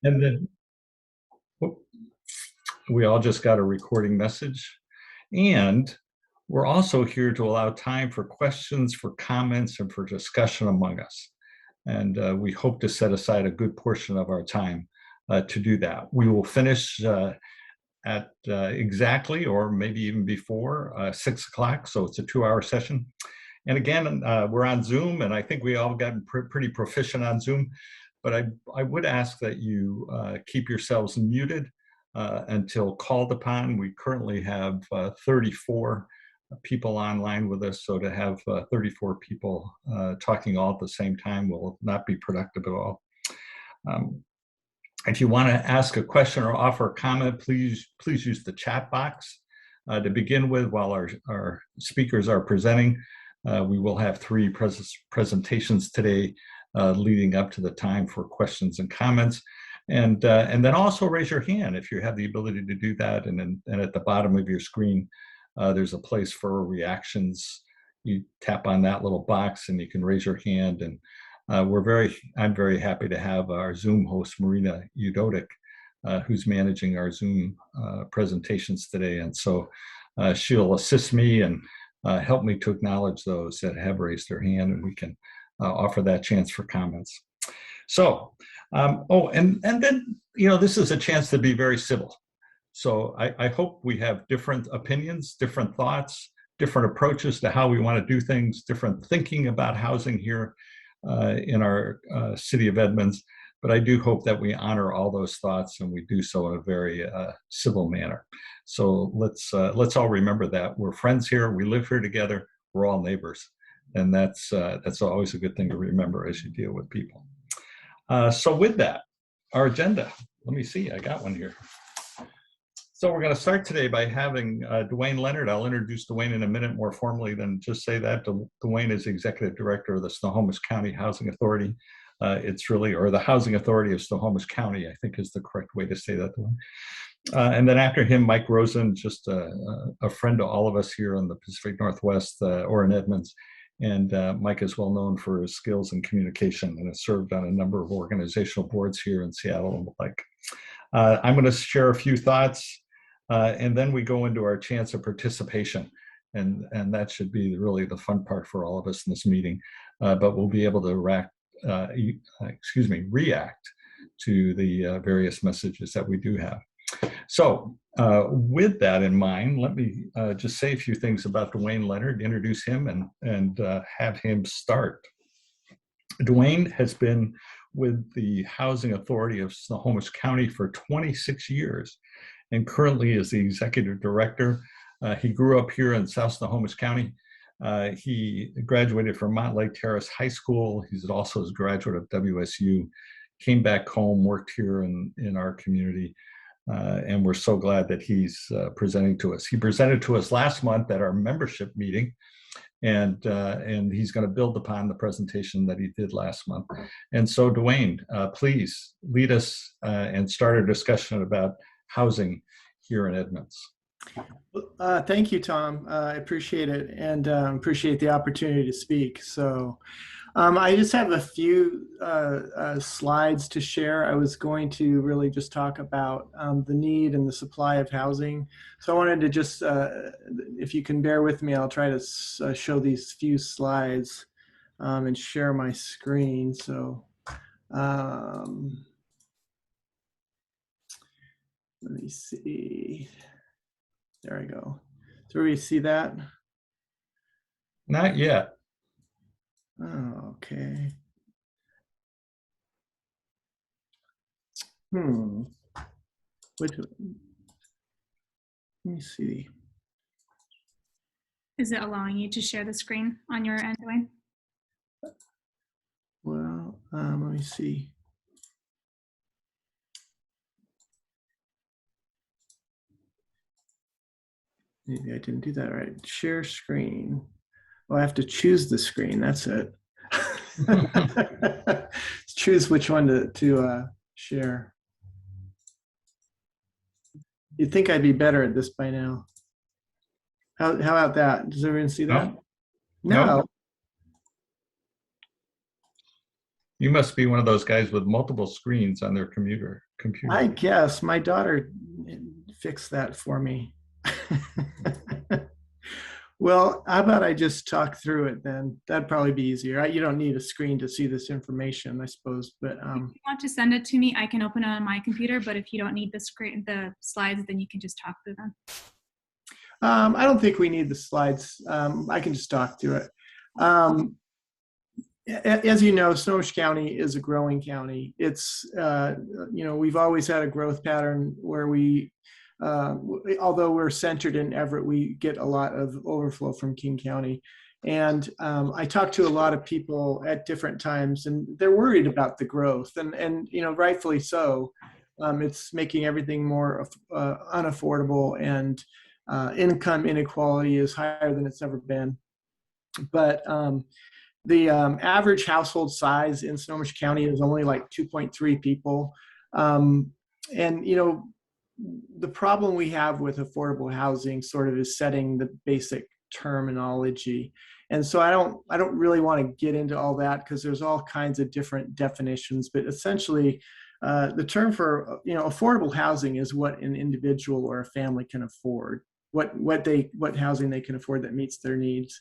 And then whoop, we all just got a recording message. And we're also here to allow time for questions, for comments, and for discussion among us. And we hope to set aside a good portion of our time to do that. We will finish at exactly, or maybe even before, 6 o'clock. So it's a 2-hour session. And again, we're on Zoom, and I think we all gotten pretty proficient on Zoom. But I would ask that you keep yourselves muted until called upon. We currently have 34 people online with us, so to have 34 people talking all at the same time will not be productive at all. If you want to ask a question or offer a comment, please use the chat box to begin with. While our speakers are presenting, we will have 3 presentations today leading up to the time for questions and comments. And then also raise your hand if you have the ability to do that. And at the bottom of your screen, there's a place for reactions. You tap on that little box and you can raise your hand. And I'm very happy to have our Zoom host, Marina Udotic, who's managing our Zoom presentations today. And so she'll assist me and help me to acknowledge those that have raised their hand, and we can offer that chance for comments. So, and then, this is a chance to be very civil. So I hope we have different opinions, different thoughts, different approaches to how we want to do things, different thinking about housing here in our city of Edmonds. But I do hope that we honor all those thoughts, and we do so in a very civil manner. So let's all remember that we're friends here. We live here together. We're all neighbors, and that's always a good thing to remember as you deal with people. So with that, our agenda. Let me see. I got one here. So we're going to start today by having Dwayne Leonard. I'll introduce Dwayne in a minute more formally than just say that. Dwayne is Executive Director of the Snohomish County Housing Authority. Or the Housing Authority of Snohomish County, I think is the correct way to say that. And then after him, Mike Rosen, just a friend to all of us here in the Pacific Northwest or in Edmonds. And Mike is well known for his skills in communication and has served on a number of organizational boards here in Seattle and the like. I'm going to share a few thoughts, and then we go into our chance of participation. And that should be really the fun part for all of us in this meeting. But we'll be able to react to the various messages that we do have. So with that in mind, let me just say a few things about Dwayne Leonard, introduce him, and have him start. Dwayne has been with the Housing Authority of Snohomish County for 26 years and currently is the Executive Director. He grew up here in South Snohomish County. He graduated from Montlake Terrace High School. He's also a graduate of WSU, came back home, worked here in our community, and we're so glad that he's presenting to us. He presented to us last month at our membership meeting, and he's going to build upon the presentation that he did last month. And so, Dwayne, please lead us and start a discussion about housing here in Edmonds. Thank you, Tom. I appreciate it, and appreciate the opportunity to speak. So I just have a few slides to share. I was going to really just talk about the need and the supply of housing. So I wanted to just, if you can bear with me, I'll try to show these few slides and share my screen. So let me see. There we go. So we see that? Not yet. Oh, okay. Let me see. Is it allowing you to share the screen on your end, Dwayne? Well, let me see. Maybe I didn't do that right. Share screen. Well, I have to choose the screen. That's it. Choose which one to share. You'd think I'd be better at this by now. How about that? Does everyone see that? No. You must be one of those guys with multiple screens on their computer. computer? I guess my daughter fixed that for me. Well, how about I just talk through it then? That'd probably be easier. You don't need a screen to see this information, I suppose. But If you want to send it to me, I can open it on my computer, but if you don't need the slides, then you can just talk through them. I don't think we need the slides. I can just talk through it. As you know, Snohomish County is a growing county. It's, we've always had a growth pattern where although we're centered in Everett, we get a lot of overflow from King County. And I talked to a lot of people at different times, and they're worried about the growth, and rightfully so. It's making everything more unaffordable, and income inequality is higher than it's ever been. But the average household size in Snohomish County is only like 2.3 people. And the problem we have with affordable housing sort of is setting the basic terminology. And so I don't really want to get into all that, because there's all kinds of different definitions, but essentially the term for affordable housing is what an individual or a family can afford, what housing they can afford that meets their needs.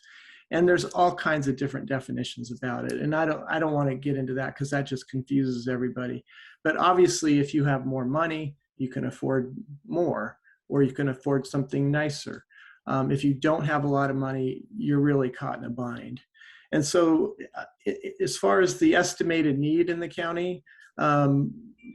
And there's all kinds of different definitions about it. And I don't want to get into that, because that just confuses everybody. But obviously, if you have more money, you can afford more, or you can afford something nicer. If you don't have a lot of money, you're really caught in a bind. And so as far as the estimated need in the county,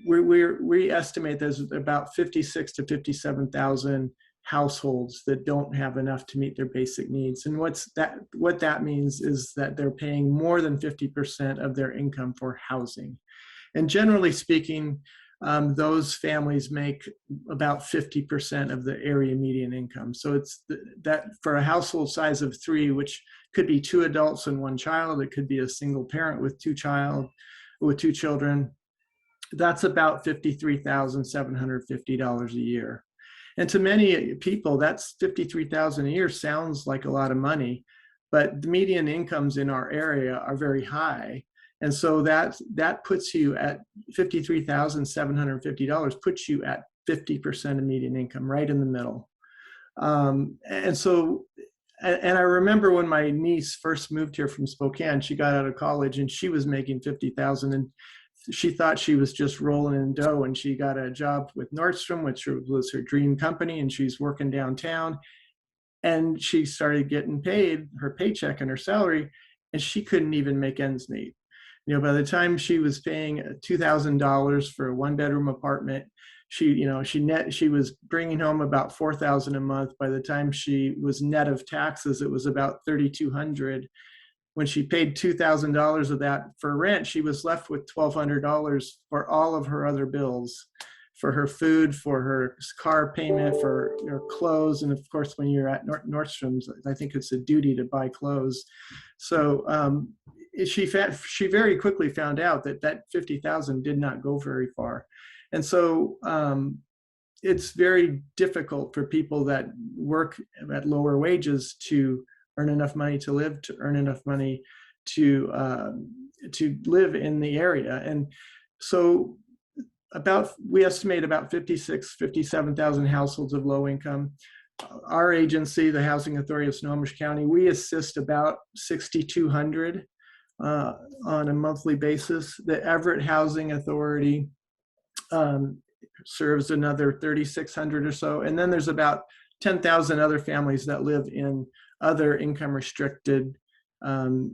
we estimate there's about 56 to 57,000 households that don't have enough to meet their basic needs. And what that means is that they're paying more than 50% of their income for housing. And generally speaking, those families make about 50% of the area median income. So it's that for a household size of 3, which could be 2 adults and 1 child, it could be a single parent with 2 children, that's about $53,750 a year. And to many people, that's $53,000 a year sounds like a lot of money, but the median incomes in our area are very high. And so that puts you at $53,750, puts you at 50% of median income, right in the middle. And I remember when my niece first moved here from Spokane, she got out of college and she was making $50,000, and she thought she was just rolling in dough, and she got a job with Nordstrom, which was her dream company, and she's working downtown. And she started getting paid her paycheck and her salary, and she couldn't even make ends meet. By the time she was paying $2,000 for a 1-bedroom apartment, she was bringing home about $4,000 a month. By the time she was net of taxes, it was about $3,200. When she paid $2,000 of that for rent, she was left with $1,200 for all of her other bills, for her food, for her car payment, for her clothes. And of course, when you're at Nordstrom's, I think it's a duty to buy clothes. So she very quickly found out that $50,000 did not go very far. And so it's very difficult for people that work at lower wages to earn enough money to live, to earn enough money to live in the area. And so we estimate about 57,000 households of low income. Our agency, the Housing Authority of Snohomish County, we assist about 6,200 on a monthly basis. The Everett Housing Authority serves another 3,600 or so. And then there's about 10,000 other families that live in other income restricted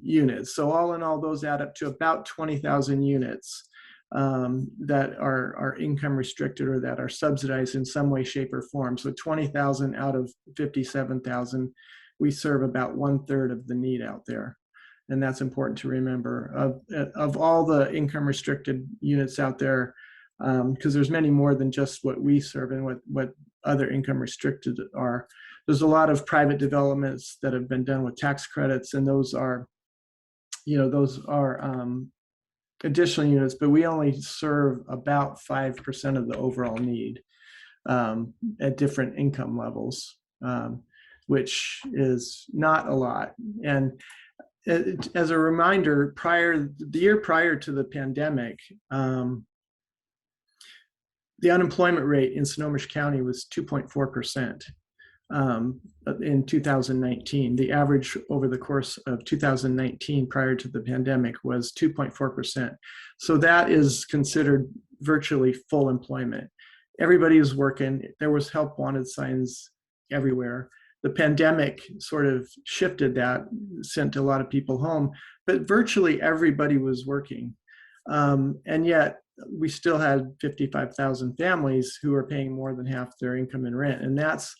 units. So all in all, those add up to about 20,000 units that are income restricted or that are subsidized in some way, shape, or form. So 20,000 out of 57,000, we serve about 1/3 of the need out there. And that's important to remember. Of all the income restricted units out there, because there's many more than just what we serve and what other income restricted are. There's a lot of private developments that have been done with tax credits, and those are additional units, but we only serve about 5% of the overall need at different income levels, which is not a lot. And as a reminder, the year prior to the pandemic, the unemployment rate in Snohomish County was 2.4%. In 2019. The average over the course of 2019 prior to the pandemic was 2.4%. So that is considered virtually full employment. Everybody is working. There was help wanted signs everywhere. The pandemic sort of shifted that, sent a lot of people home, but virtually everybody was working. And yet we still had 55,000 families who are paying more than half their income in rent. And that's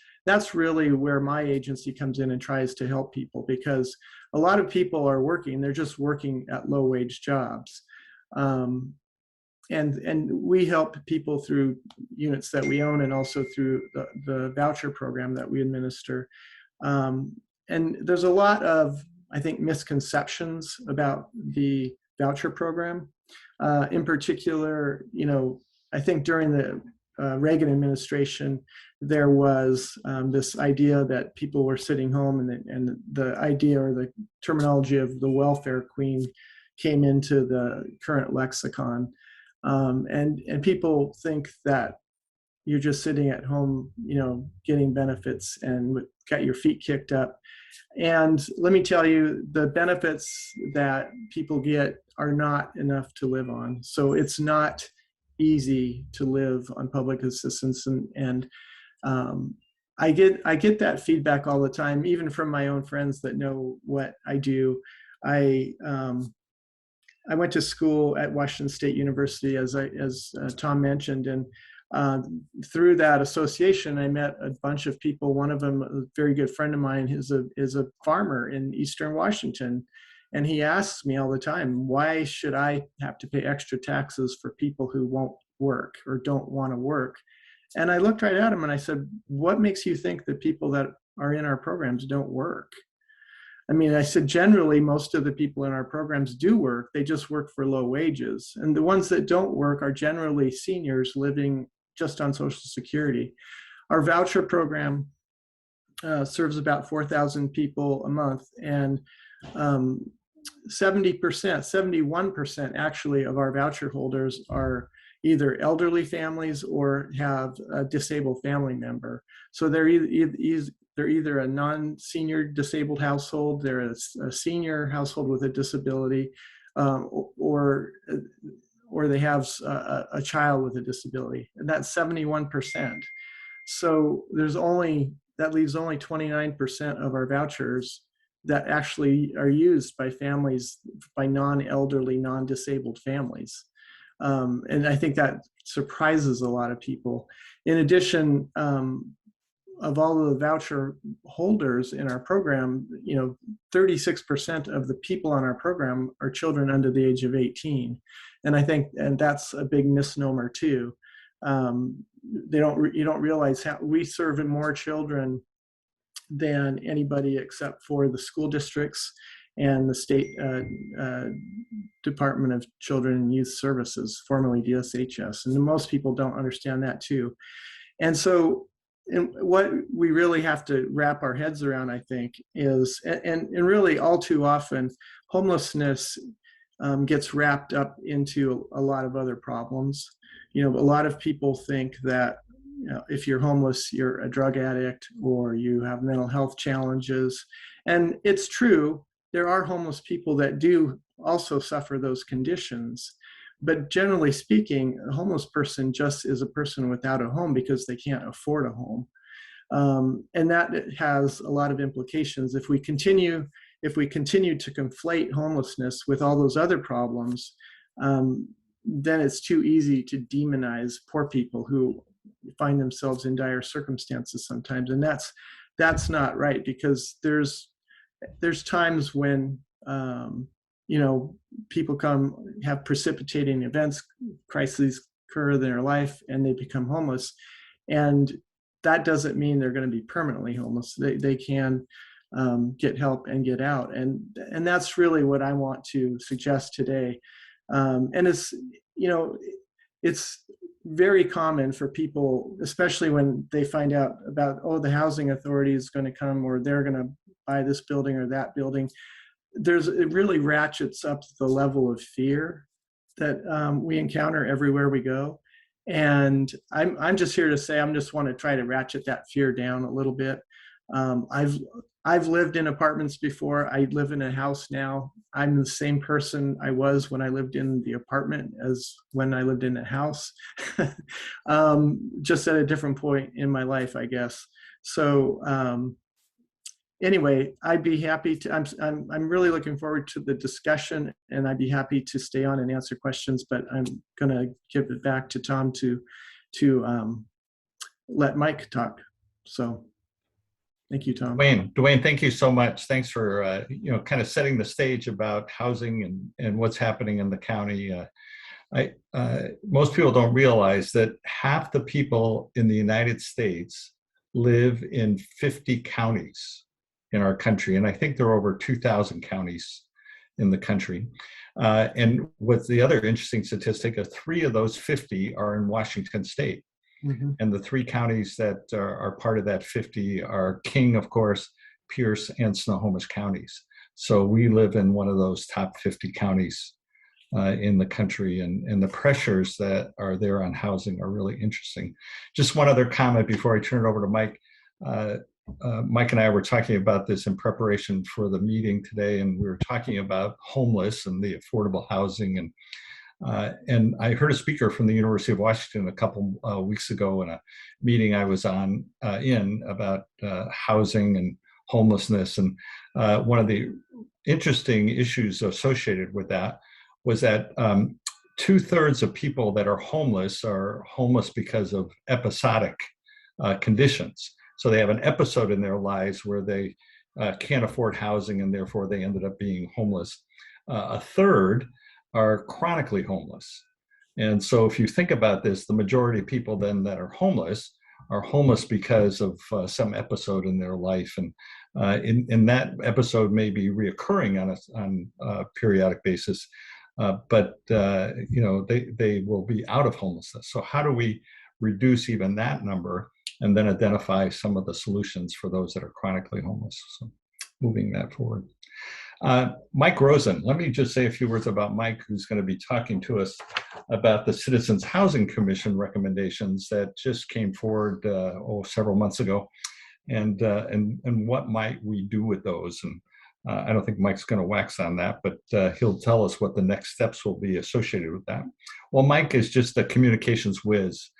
really where my agency comes in and tries to help people, because a lot of people are working, they're just working at low wage jobs. And we help people through units that we own and also through the voucher program that we administer. And there's a lot of, I think, misconceptions about the voucher program. In particular, I think during the Reagan administration, there was this idea that people were sitting home, and the idea or the terminology of the welfare queen came into the current lexicon. And people think that you're just sitting at home, getting benefits and got your feet kicked up. And let me tell you, the benefits that people get are not enough to live on. So it's not easy to live on public assistance. And I get that feedback all the time, even from my own friends that know what I do. I went to school at Washington State University, as Tom mentioned, and through that association, I met a bunch of people. One of them, a very good friend of mine, is a farmer in Eastern Washington. And he asks me all the time, why should I have to pay extra taxes for people who won't work or don't want to work? And I looked right at him and I said, what makes you think that people that are in our programs don't work? I mean, I said, generally, most of the people in our programs do work. They just work for low wages. And the ones that don't work are generally seniors living just on Social Security. Our voucher program serves about 4,000 people a month. And 71% actually of our voucher holders are either elderly families or have a disabled family member. So they're either a non-senior disabled household, they're a senior household with a disability, or they have a child with a disability, and that's 71%. So that leaves only 29% of our vouchers that actually are used by families, by non-elderly, non-disabled families. And I think that surprises a lot of people. In addition, of all of the voucher holders in our program, 36% of the people on our program are children under the age of 18. And that's a big misnomer too. You don't realize how we serve more children than anybody except for the school districts and the state Department of Children and Youth Services, formerly DSHS. And most people don't understand that too. And so, and what we really have to wrap our heads around, I think, is, and really all too often, homelessness gets wrapped up into a lot of other problems. A lot of people think that if you're homeless, you're a drug addict or you have mental health challenges. And it's true, there are homeless people that do also suffer those conditions. But generally speaking, a homeless person just is a person without a home because they can't afford a home. And that has a lot of implications. If we continue to conflate homelessness with all those other problems, then it's too easy to demonize poor people who find themselves in dire circumstances sometimes. And that's not right, because there's times when people have precipitating events, crises occur in their life, and they become homeless. And that doesn't mean they're going to be permanently homeless. They can get help and get out. And that's really what I want to suggest today. And it's very common for people, especially when they find out about, the housing authority is going to come, or they're going to buy this building or that building. It really ratchets up the level of fear that we encounter everywhere we go. And I'm just here to say, I'm just want to try to ratchet that fear down a little bit. I've lived in apartments before. I live in a house now. I'm the same person I was when I lived in the apartment as when I lived in a house, just at a different point in my life, I guess. So anyway, I'd be happy to. I'm really looking forward to the discussion, and I'd be happy to stay on and answer questions. But I'm going to give it back to Tom to let Mike talk. So. Thank you, Tom. Dwayne, thank you so much. Thanks for kind of setting the stage about housing and what's happening in the county. Most people don't realize that half the people in the United States live in 50 counties in our country, and I think there are over 2,000 counties in the country. And what's the other interesting statistic of 3 of those 50 are in Washington State. Mm-hmm. And the 3 counties that are part of that 50 are King, of course, Pierce, and Snohomish counties. So we live in one of those top 50 counties in the country, and the pressures that are there on housing are really interesting. Just one other comment before I turn it over to Mike. Mike and I were talking about this in preparation for the meeting today, and we were talking about homeless and the affordable housing. And I heard a speaker from the University of Washington a couple weeks ago in a meeting I was on in about housing and homelessness. And one of the interesting issues associated with that was that 2/3 of people that are homeless because of episodic conditions. So they have an episode in their lives where they can't afford housing, and therefore they ended up being homeless. A third are chronically homeless. And so if you think about this, the majority of people then that are homeless because of some episode in their life. And in that episode may be reoccurring on a periodic basis, but they will be out of homelessness. So how do we reduce even that number and then identify some of the solutions for those that are chronically homeless? So moving that forward. Mike Rosen, let me just say a few words about Mike, who's going to be talking to us about the Citizens Housing Commission recommendations that just came forward several months ago, and what might we do with those. And I don't think Mike's going to wax on that, but he'll tell us what the next steps will be associated with that. Well, Mike is just a communications whiz.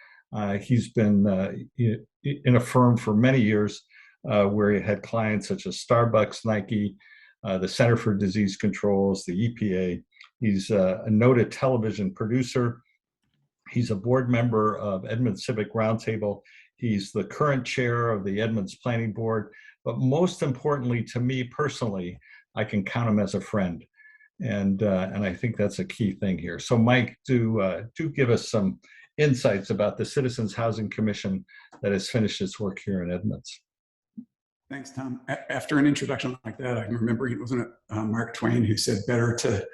He's been in a firm for many years where he had clients such as Starbucks, Nike, the Center for Disease Controls, the EPA. He's a noted television producer. He's a board member of Edmonds Civic Roundtable. He's the current chair of the Edmonds Planning Board. But most importantly, to me personally, I can count him as a friend. And I think that's a key thing here. So Mike, do give us some insights about the Citizens Housing Commission that has finished its work here in Edmonds. Thanks, Tom. After an introduction like that, I'm remembering, wasn't it Mark Twain who said, better to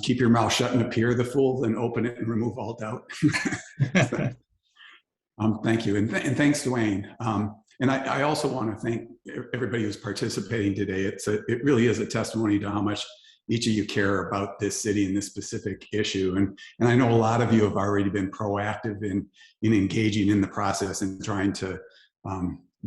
keep your mouth shut and appear the fool than open it and remove all doubt. Thank you. And thanks, Dwayne. And I also want to thank everybody who's participating today. It really is a testimony to how much each of you care about this city and this specific issue. And I know a lot of you have already been proactive in engaging in the process and trying to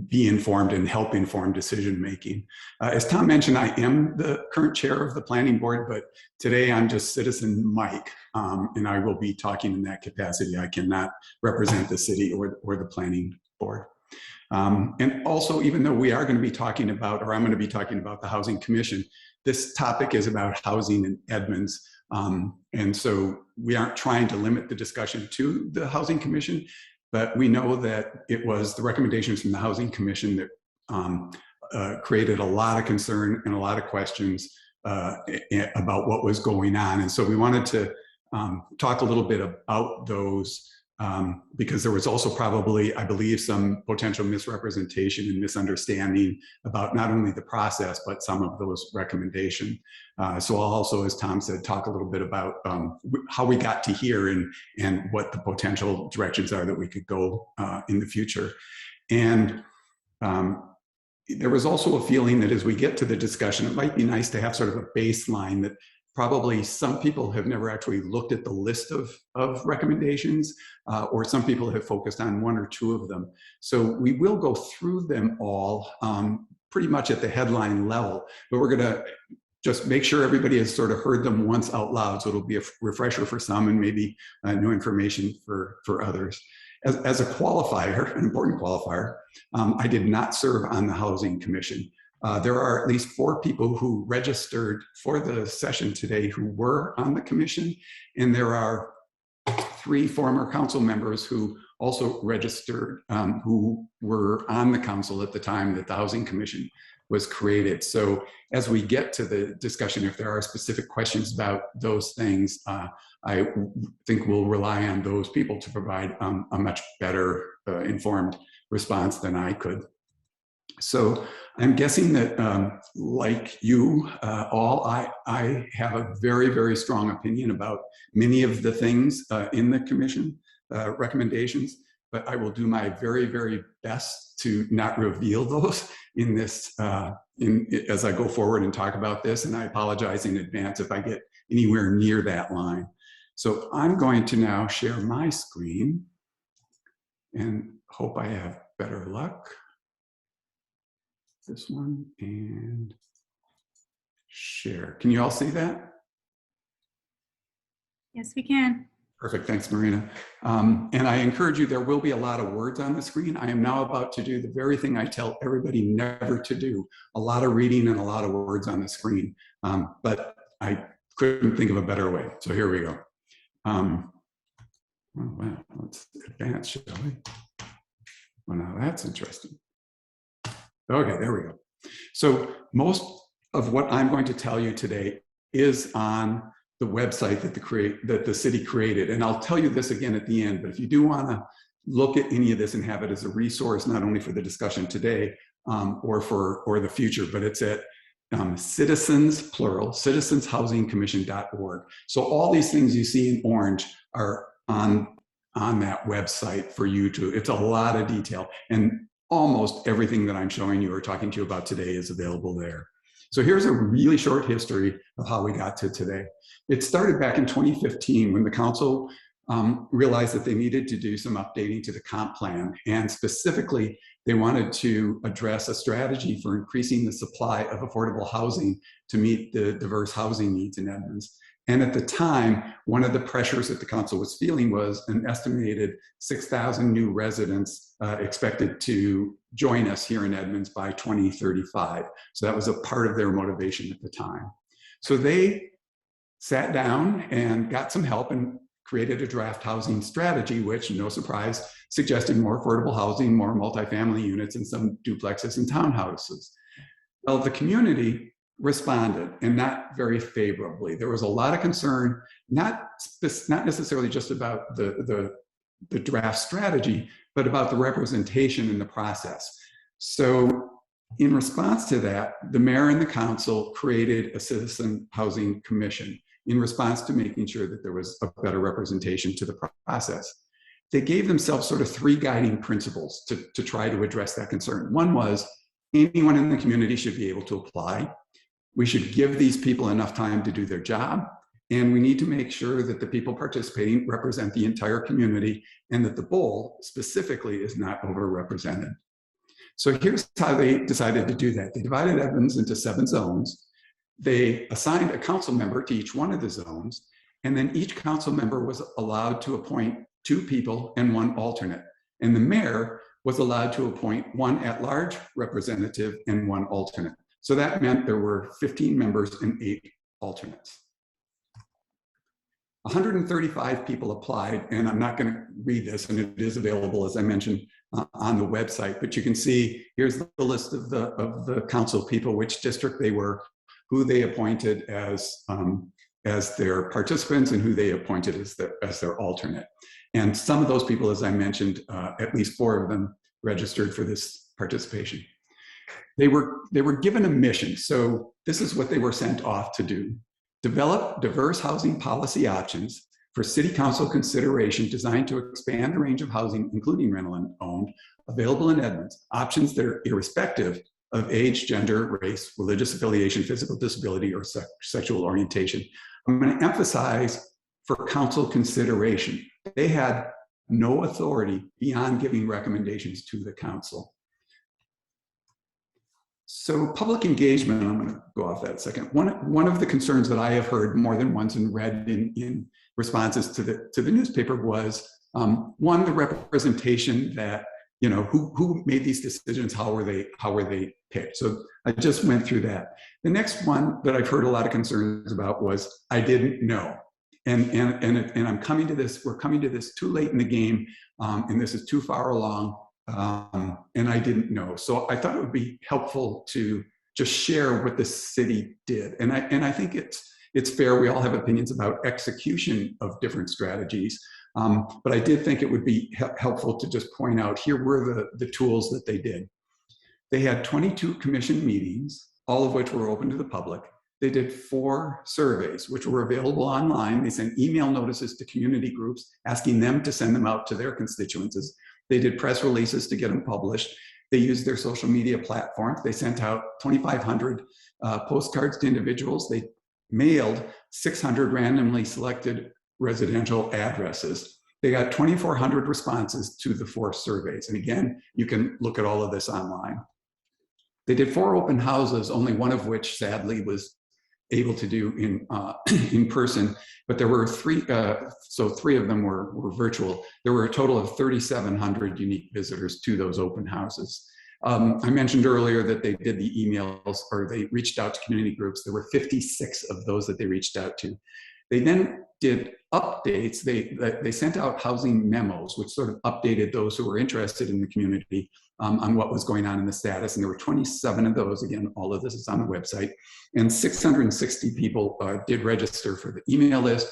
be informed and help inform decision making. As Tom mentioned, I am the current chair of the planning board, but today I'm just citizen Mike, and I will be talking in that capacity. I cannot represent the city or the planning board. And also, even though we are going to be talking about, or I'm going to be talking about the Housing Commission, this topic is about housing in Edmonds. And so we aren't trying to limit the discussion to the Housing Commission, but we know that it was the recommendations from the Housing Commission that created a lot of concern and a lot of questions about what was going on. And so we wanted to talk a little bit about those because there was also probably, I believe, some potential misrepresentation and misunderstanding about not only the process, but some of those recommendations. So I'll also, as Tom said, talk a little bit about how we got to here and what the potential directions are that we could go in the future. And there was also a feeling that as we get to the discussion, it might be nice to have sort of a baseline that probably some people have never actually looked at the list of recommendations, or some people have focused on one or two of them. So we will go through them all pretty much at the headline level, but we're going to just make sure everybody has sort of heard them once out loud, so it'll be a refresher for some and maybe new information for others. As a qualifier, an important qualifier, I did not serve on the Housing Commission. There are at least 4 people who registered for the session today who were on the commission, and there are 3 former council members who also registered, who were on the council at the time that the Housing Commission was created. So as we get to the discussion, if there are specific questions about those things, I think we'll rely on those people to provide a much better informed response than I could. So I'm guessing that, like you all, I have a very, very strong opinion about many of the things in the commission recommendations, but I will do my very, very best to not reveal those in this, as I go forward and talk about this, and I apologize in advance if I get anywhere near that line. So I'm going to now share my screen and hope I have better luck. This one, and share. Can you all see that? Yes, we can. Perfect, thanks, Marina. And I encourage you, there will be a lot of words on the screen. I am now about to do the very thing I tell everybody never to do, a lot of reading and a lot of words on the screen. But I couldn't think of a better way, so here we go. Oh, wow, let's advance, shall we? Well, now that's interesting. Okay, there we go. So most of what I'm going to tell you today is on the website that the city created. And I'll tell you this again at the end, but if you do want to look at any of this and have it as a resource, not only for the discussion today or the future, but it's at citizens, plural, citizenshousingcommission.org. So all these things you see in orange are on that website for you to, it's a lot of detail. And almost everything that I'm showing you or talking to you about today is available there. So here's a really short history of how we got to today. It started back in 2015 when the council realized that they needed to do some updating to the comp plan. And specifically, they wanted to address a strategy for increasing the supply of affordable housing to meet the diverse housing needs in Edmonds. And at the time, one of the pressures that the council was feeling was an estimated 6,000 new residents expected to join us here in Edmonds by 2035. So that was a part of their motivation at the time. So they sat down and got some help and created a draft housing strategy, which, no surprise, suggested more affordable housing, more multifamily units, and some duplexes and townhouses. Well, the community responded, and not very favorably. There was a lot of concern, not necessarily just about the draft strategy, but about the representation in the process. So in response to that, the mayor and the council created a citizen housing commission in response to making sure that there was a better representation to the process. They gave themselves sort of 3 guiding principles to try to address that concern. One was anyone in the community should be able to apply. We should give these people enough time to do their job, and we need to make sure that the people participating represent the entire community and that the bowl specifically is not overrepresented. So here's how they decided to do that. They divided Edmonds into 7 zones. They assigned a council member to each one of the zones, and then each council member was allowed to appoint 2 people and 1 alternate. And the mayor was allowed to appoint 1 at-large representative and 1 alternate. So that meant there were 15 members and 8 alternates. 135 people applied, and I'm not going to read this, and it is available, as I mentioned, on the website, but you can see here's the list of the council people, which district they were, who they appointed as their participants, and who they appointed as their alternate. And some of those people, as I mentioned, at least 4 of them registered for this participation. They were given a mission. So this is what they were sent off to do. Develop diverse housing policy options for city council consideration designed to expand the range of housing, including rental and owned, available in Edmonds. Options that are irrespective of age, gender, race, religious affiliation, physical disability, or sexual orientation. I'm going to emphasize for council consideration. They had no authority beyond giving recommendations to the council. So public engagement, I'm going to go off that a second. One of the concerns that I have heard more than once and read in responses to the newspaper was, one, the representation that, you know, who made these decisions, how were they picked? So I just went through that. The next one that I've heard a lot of concerns about was, I didn't know. And I'm coming to this, we're coming to this too late in the game, and this is too far along, and I didn't know. So I thought it would be helpful to just share what the city did. And I think it's fair, we all have opinions about execution of different strategies, but I did think it would be helpful to just point out, here were the tools that they did. They had 22 commission meetings, all of which were open to the public. They did 4 surveys, which were available online. They sent email notices to community groups, asking them to send them out to their constituencies. They did press releases to get them published. They used their social media platforms. They sent out 2,500 postcards to individuals. They mailed 600 randomly selected residential addresses. They got 2,400 responses to the 4 surveys. And again, you can look at all of this online. They did 4 open houses, only one of which sadly was able to do in person, but there were 3, so 3 of them were virtual. There were a total of 3,700 unique visitors to those open houses. I mentioned earlier that they did the emails, or they reached out to community groups. There were 56 of those that they reached out to. They then did updates. They sent out housing memos, which sort of updated those who were interested in the community on what was going on in the status. And there were 27 of those. Again, all of this is on the website. And 660 people did register for the email list.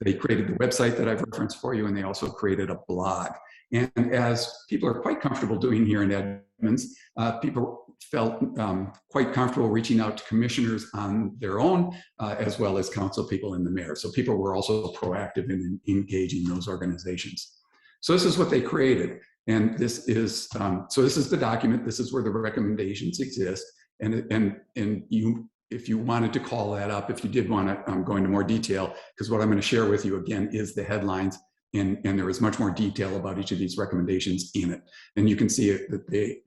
They created the website that I've referenced for you, and they also created a blog. And as people are quite comfortable doing here in Edmonds, people felt quite comfortable reaching out to commissioners on their own, as well as council people and the mayor. So people were also proactive in engaging those organizations. So this is what they created. And this is, so this is the document. This is where the recommendations exist. And you, if you wanted to call that up, if you did want to go into more detail, because what I'm going to share with you again is the headlines. And there is much more detail about each of these recommendations in it. And you can see it, that they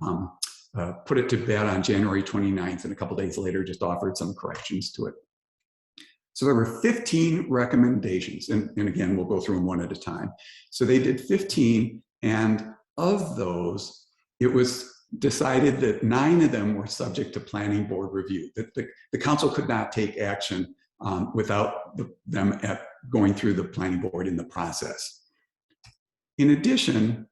put it to bed on January 29th, and a couple days later just offered some corrections to it. So there were 15 recommendations, and again, we'll go through them one at a time. So they did 15, and of those, it was decided that 9 of them were subject to planning board review, that the council could not take action without them going through the planning board in the process. In addition,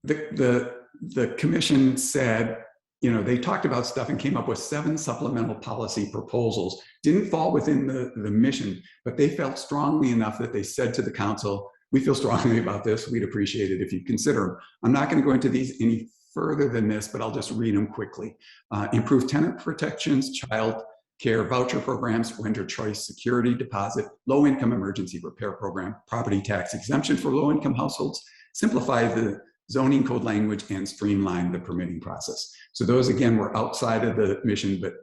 the commission said, you know, they talked about stuff and came up with 7 supplemental policy proposals. Didn't fall within the mission, but they felt strongly enough that they said to the council, we feel strongly about this. We'd appreciate it if you consider them. I'm not going to go into these any further than this, but I'll just read them quickly. Improve tenant protections, child care voucher programs, renter choice security deposit, low-income emergency repair program, property tax exemption for low-income households, simplify the zoning code language, and streamline the permitting process. So those, again, were outside of the mission, but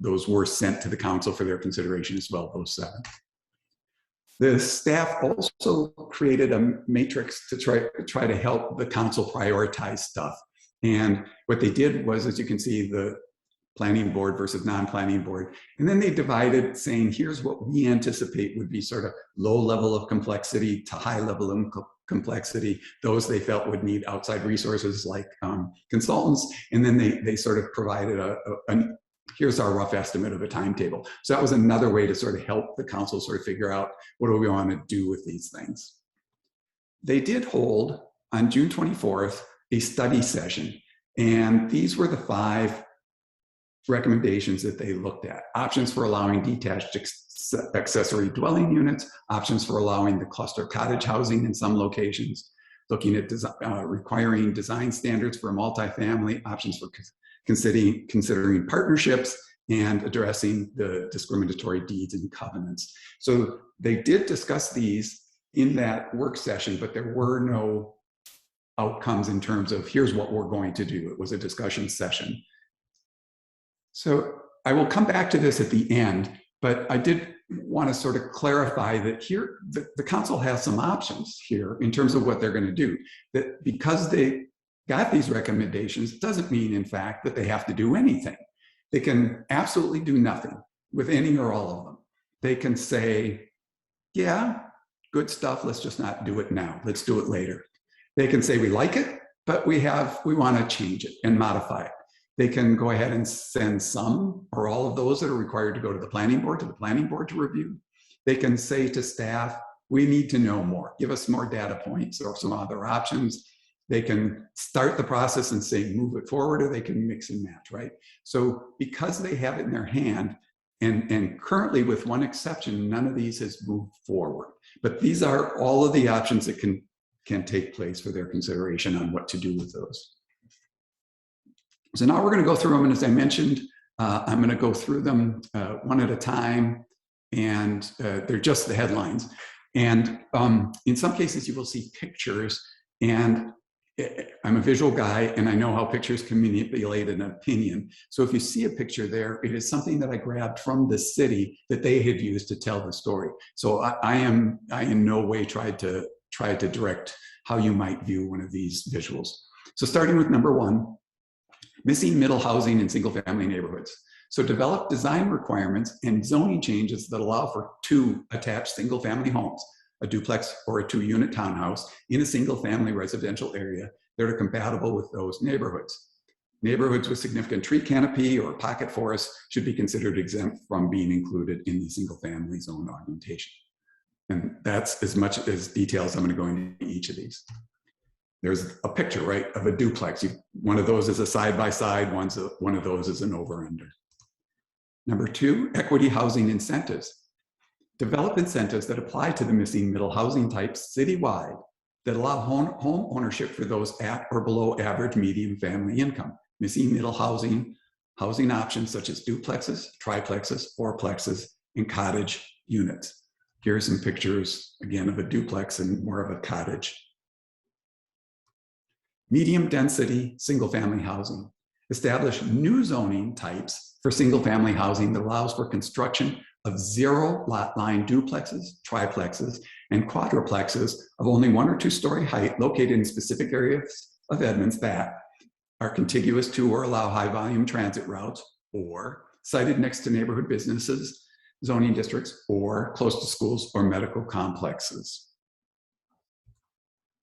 those were sent to the council for their consideration as well, those 7. The staff also created a matrix to try to help the council prioritize stuff. And what they did was, as you can see, the planning board versus non-planning board. And then they divided, saying, here's what we anticipate would be sort of low level of complexity to high level of complexity. Those they felt would need outside resources like consultants. And then they sort of provided here's our rough estimate of a timetable. So that was another way to sort of help the council sort of figure out, what do we want to do with these things? They did hold on June 24th a study session. And these were the 5 recommendations that they looked at. Options for allowing detached accessory dwelling units, options for allowing the cluster cottage housing in some locations, looking at requiring design standards for multifamily, options for considering partnerships, and addressing the discriminatory deeds and covenants. So they did discuss these in that work session, but there were no outcomes in terms of here's what we're going to do. It was a discussion session. So I will come back to this at the end, but I did want to sort of clarify that here, the council has some options here in terms of what they're going to do. That because they got these recommendations doesn't mean, in fact, that they have to do anything. They can absolutely do nothing with any or all of them. They can say, yeah, good stuff, let's just not do it now. Let's do it later. They can say we like it, but we want to change it and modify it. They can go ahead and send some or all of those that are required to go to the planning board to review. They can say to staff, we need to know more. Give us more data points or some other options. They can start the process and say, move it forward, or they can mix and match, right? So because they have it in their hand, and currently with one exception, none of these has moved forward. But these are all of the options that can take place for their consideration on what to do with those. So now we're going to go through them, and as I mentioned, I'm going to go through them one at a time, and they're just the headlines. And in some cases, you will see pictures, and I'm a visual guy, and I know how pictures can manipulate an opinion. So if you see a picture there, it is something that I grabbed from the city that they had used to tell the story. So I in no way tried to direct how you might view one of these visuals. So starting with number one, missing middle housing in single-family neighborhoods. So develop design requirements and zoning changes that allow for 2 attached single-family homes, a duplex or a 2-unit townhouse in a single-family residential area that are compatible with those neighborhoods. Neighborhoods with significant tree canopy or pocket forests should be considered exempt from being included in the single-family zone augmentation. And that's as much as details I'm going to go into each of these. There's a picture, right, of a duplex. One of those is a side-by-side, one of those is an over-under. Number 2, equity housing incentives. Develop incentives that apply to the missing middle housing types citywide that allow home ownership for those at or below average median family income. Missing middle housing options such as duplexes, triplexes, fourplexes, and cottage units. Here are some pictures, again, of a duplex and more of a cottage. Medium density single-family housing. Establish new zoning types for single-family housing that allows for construction of 0 lot line duplexes, triplexes, and quadruplexes of only 1 or 2 story height located in specific areas of Edmonds that are contiguous to or allow high volume transit routes, or sited next to neighborhood businesses, zoning districts, or close to schools or medical complexes.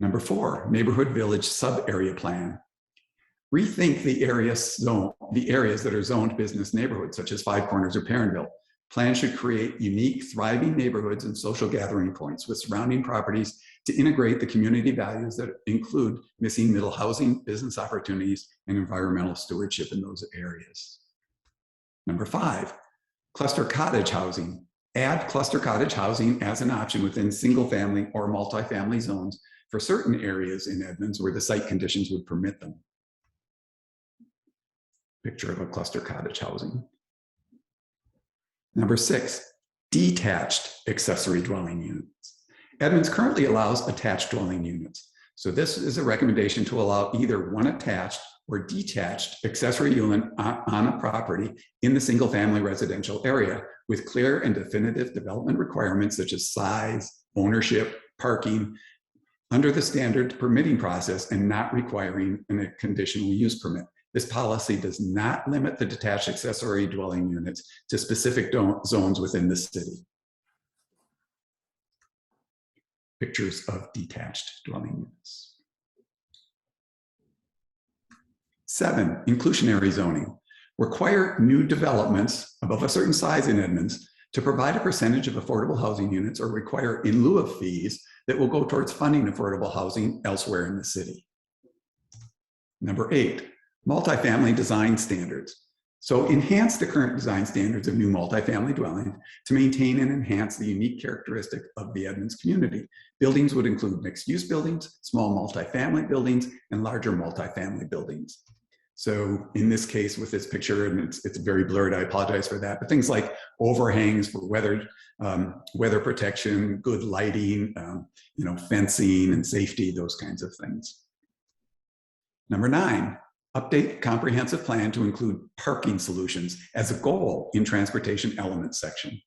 Number 4, neighborhood village sub-area plan. Rethink the areas that are zoned business neighborhoods, such as Five Corners or Perrinville. Plans should create unique, thriving neighborhoods and social gathering points with surrounding properties to integrate the community values that include missing middle housing, business opportunities, and environmental stewardship in those areas. Number 5, cluster cottage housing. Add cluster cottage housing as an option within single-family or multi-family zones for certain areas in Edmonds where the site conditions would permit them. Picture of a cluster cottage housing. Number 6, detached accessory dwelling units. Edmonds currently allows attached dwelling units. So this is a recommendation to allow either one attached or detached accessory unit on a property in the single family residential area with clear and definitive development requirements such as size, ownership, parking, under the standard permitting process and not requiring a conditional use permit. This policy does not limit the detached accessory dwelling units to specific zones within the city. Pictures of detached dwelling units. 7, inclusionary zoning. Require new developments above a certain size in Edmonds to provide a percentage of affordable housing units or require in lieu of fees that will go towards funding affordable housing elsewhere in the city. Number 8, multifamily design standards. So enhance the current design standards of new multifamily dwellings to maintain and enhance the unique characteristic of the Edmonds community. Buildings would include mixed-use buildings, small multifamily buildings, and larger multifamily buildings. So in this case with this picture, and it's very blurred, I apologize for that, but things like overhangs for weather protection, good lighting, fencing and safety, those kinds of things. Number 9, Update comprehensive plan to include parking solutions as a goal in transportation elements section.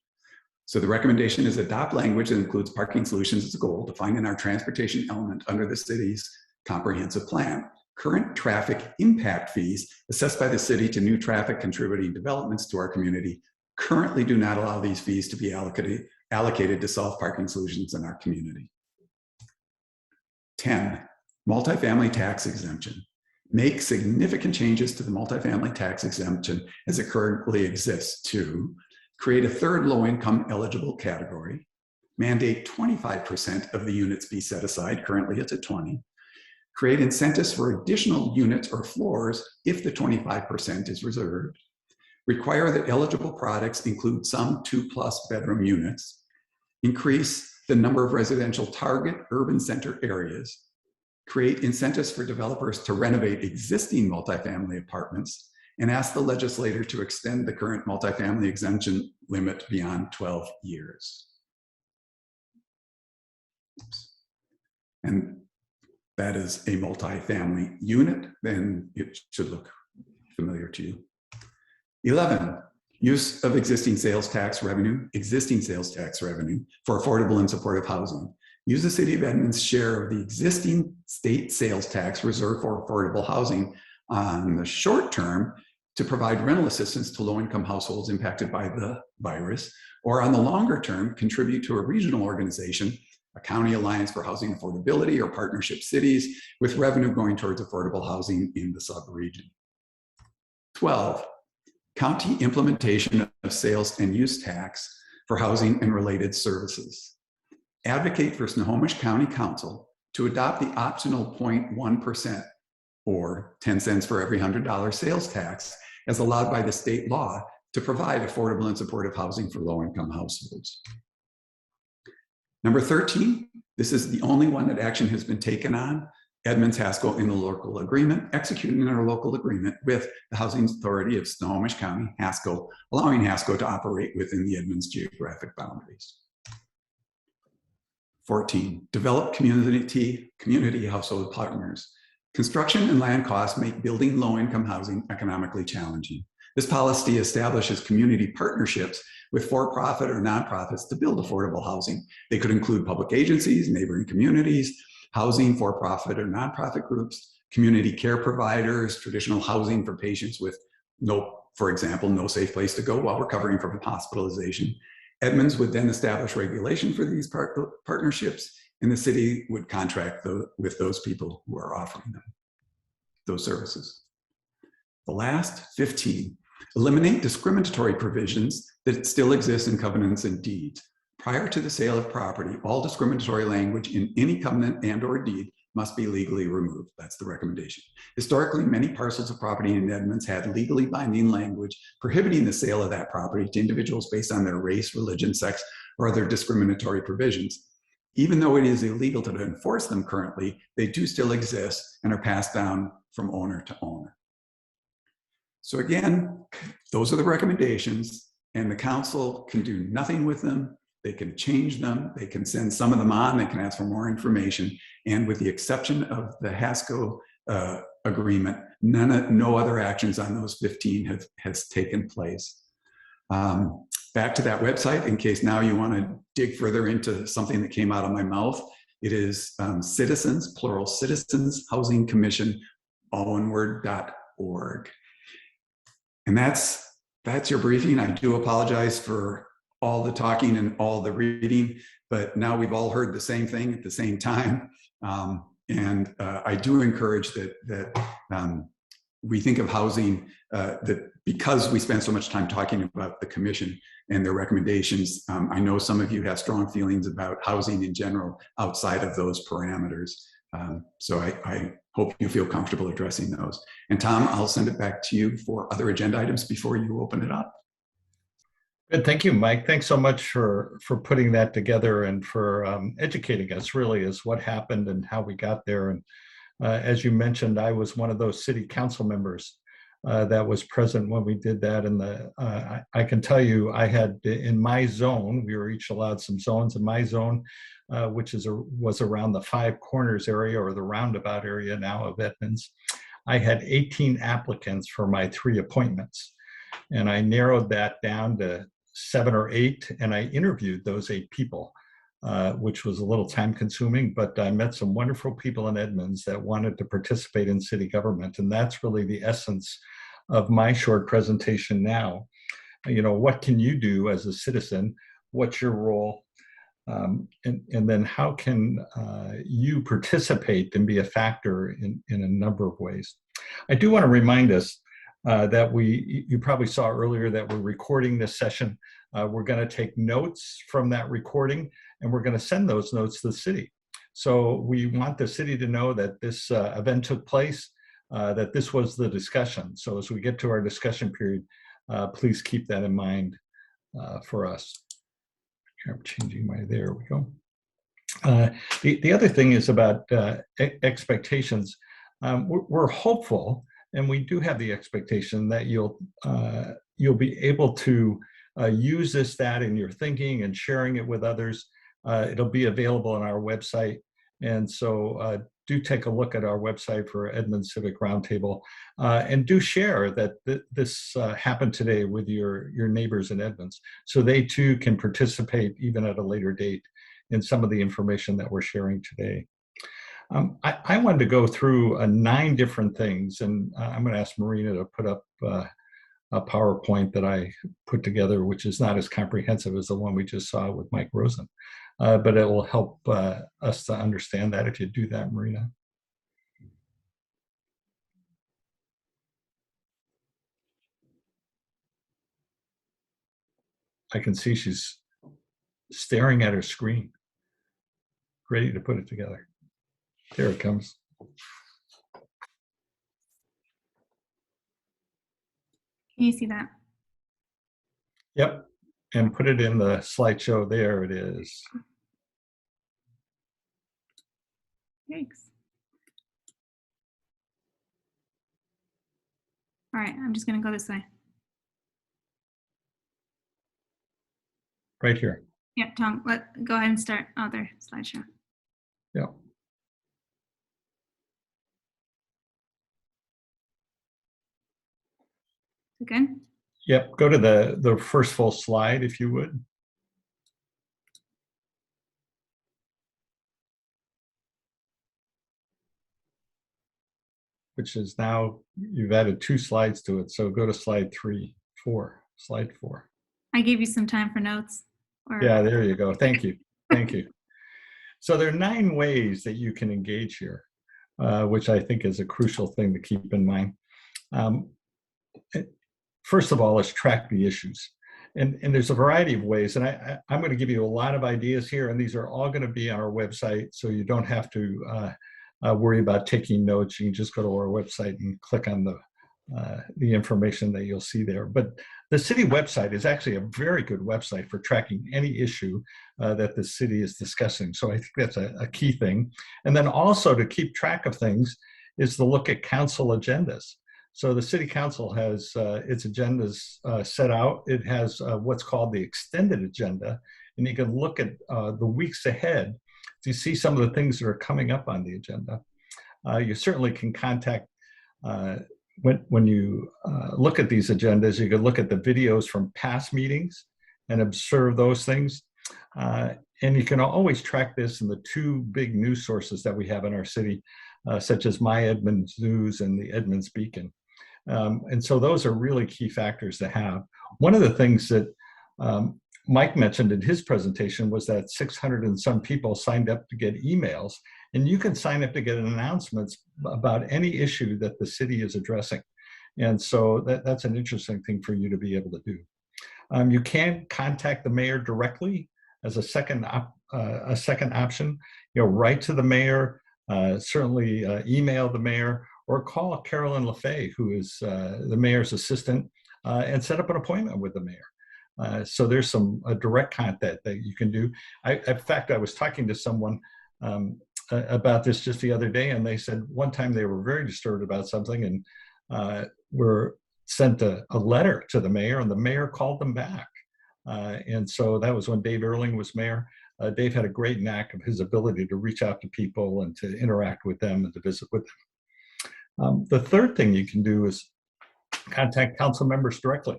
So the recommendation is adopt language that includes parking solutions as a goal defined in our transportation element under the city's comprehensive plan. Current traffic impact fees assessed by the city to new traffic contributing developments to our community currently do not allow these fees to be allocated to solve parking solutions in our community. 10, multifamily tax exemption. Make significant changes to the multifamily tax exemption as it currently exists to create a third low-income eligible category, mandate 25% of the units be set aside, currently it's at 20, create incentives for additional units or floors if the 25% is reserved, require that eligible products include some 2+ bedroom units, increase the number of residential target urban center areas, create incentives for developers to renovate existing multifamily apartments, and ask the legislator to extend the current multifamily exemption limit beyond 12 years. Oops. And that is a multifamily unit, then it should look familiar to you. 11, use of existing sales tax revenue for affordable and supportive housing. Use the City of Edmonds' share of the existing state sales tax reserved for affordable housing on the short term to provide rental assistance to low-income households impacted by the virus, or on the longer term, contribute to a regional organization, a county alliance for housing affordability, or partnership cities with revenue going towards affordable housing in the sub-region. 12, county implementation of sales and use tax for housing and related services. Advocate for Snohomish County Council to adopt the optional 0.1% or 10 cents for every $100 sales tax as allowed by the state law to provide affordable and supportive housing for low-income households. Number 13, this is the only one that action has been taken on. Edmonds Haskell in the local agreement, executing in our local agreement with the Housing Authority of Snohomish County, Haskell, allowing Haskell to operate within the Edmonds geographic boundaries. 14, develop community household partners. Construction and land costs make building low-income housing economically challenging. This policy establishes community partnerships with for-profit or nonprofits to build affordable housing. They could include public agencies, neighboring communities, housing for-profit or nonprofit groups, community care providers, traditional housing for patients with for example, no safe place to go while recovering from hospitalization. Edmonds would then establish regulation for these partnerships, and the city would contract with those people who are offering them those services. The last, 15, eliminate discriminatory provisions that still exist in covenants and deeds. Prior to the sale of property, all discriminatory language in any covenant and/or deed must be legally removed. That's the recommendation. Historically, many parcels of property in Edmonds had legally binding language prohibiting the sale of that property to individuals based on their race, religion, sex, or other discriminatory provisions. Even though it is illegal to enforce them currently, they do still exist and are passed down from owner to owner. So again, those are the recommendations, and the council can do nothing with them. They can change them, they can send some of them on, they can ask for more information, and with the exception of the Haskell agreement, no other actions on those 15 has taken place. Back to that website, in case now you want to dig further into something that came out of my mouth. It is Citizens, plural, Citizens Housing Commission, all one word, .org. And that's your briefing. I do apologize for all the talking and all the reading, but now we've all heard the same thing at the same time. I do encourage that we think of housing, that because we spend so much time talking about the commission and their recommendations, I know some of you have strong feelings about housing in general outside of those parameters. So I hope you feel comfortable addressing those. And Tom, I'll send it back to you for other agenda items before you open it up. Good, thank you, Mike. Thanks so much for putting that together and for educating us really as what happened and how we got there. And as you mentioned, I was one of those city council members that was present when we did that. And I can tell you, I had in my zone, we were each allowed some zones in my zone, which was around the Five Corners area or the roundabout area now of Edmonds. I had 18 applicants for my 3 appointments. And I narrowed that down to 7 or 8, and I interviewed those 8 people, which was a little time consuming, but I met some wonderful people in Edmonds that wanted to participate in city government. And that's really the essence of my short presentation now. You know, what can you do as a citizen? What's your role? And then how can you participate and be a factor in a number of ways? I do want to remind us that you probably saw earlier that we're recording this session. We're going to take notes from that recording, and we're going to send those notes to the city. So we want the city to know that this event took place, that this was the discussion. So as we get to our discussion period, please keep that in mind for us. I'm changing there we go. The other thing is about expectations. We're hopeful, and we do have the expectation that you'll be able to use this data in your thinking and sharing it with others. It'll be available on our website. And so do take a look at our website for Edmonds Civic Roundtable, and do share that this happened today with your neighbors in Edmonds, so they too can participate even at a later date in some of the information that we're sharing today. I wanted to go through 9 different things, and I'm going to ask Marina to put up a PowerPoint that I put together, which is not as comprehensive as the one we just saw with Mike Rosen. But it will help us to understand that if you do that, Marina. I can see she's staring at her screen, ready to put it together. There it comes. Can you see that? Yep, and put it in the slideshow. There it is. Thanks. All right, I'm just going to go this way. Right here. Yeah, Tom, go ahead and start other slideshow. Yep. Good? Yep, go to the first full slide, if you would. Which is now, you've added 2 slides to it. So go to slide 4, slide 4. I gave you some time for notes. Yeah, there you go. Thank you. Thank you. So there are 9 ways that you can engage here, which I think is a crucial thing to keep in mind. First of all, is track the issues. And there's a variety of ways. And I'm going to give you a lot of ideas here, and these are all going to be on our website, so you don't have to worry about taking notes. You can just go to our website and click on the information that you'll see there. But the city website is actually a very good website for tracking any issue that the city is discussing. So I think that's a key thing. And then also to keep track of things is to look at council agendas. So the city council has its agendas set out. It has what's called the extended agenda, and you can look at the weeks ahead to see some of the things that are coming up on the agenda. You certainly can contact, when you look at these agendas, you can look at the videos from past meetings and observe those things. And you can always track this in the 2 big news sources that we have in our city, such as My Edmonds News and the Edmonds Beacon. And so those are really key factors to have. One of the things that Mike mentioned in his presentation was that 600 and some people signed up to get emails, and you can sign up to get announcements about any issue that the city is addressing. And so that's an interesting thing for you to be able to do. You can contact the mayor directly as a second option. You know, write to the mayor, certainly email the mayor, or call Carolyn LaFay, who is the mayor's assistant, and set up an appointment with the mayor. So there's some direct contact that you can do. In fact, I was talking to someone about this just the other day, and they said one time they were very disturbed about something and were sent a letter to the mayor, and the mayor called them back. And so that was when Dave Earling was mayor. Dave had a great knack of his ability to reach out to people and to interact with them and to visit with them. The third thing you can do is contact council members directly.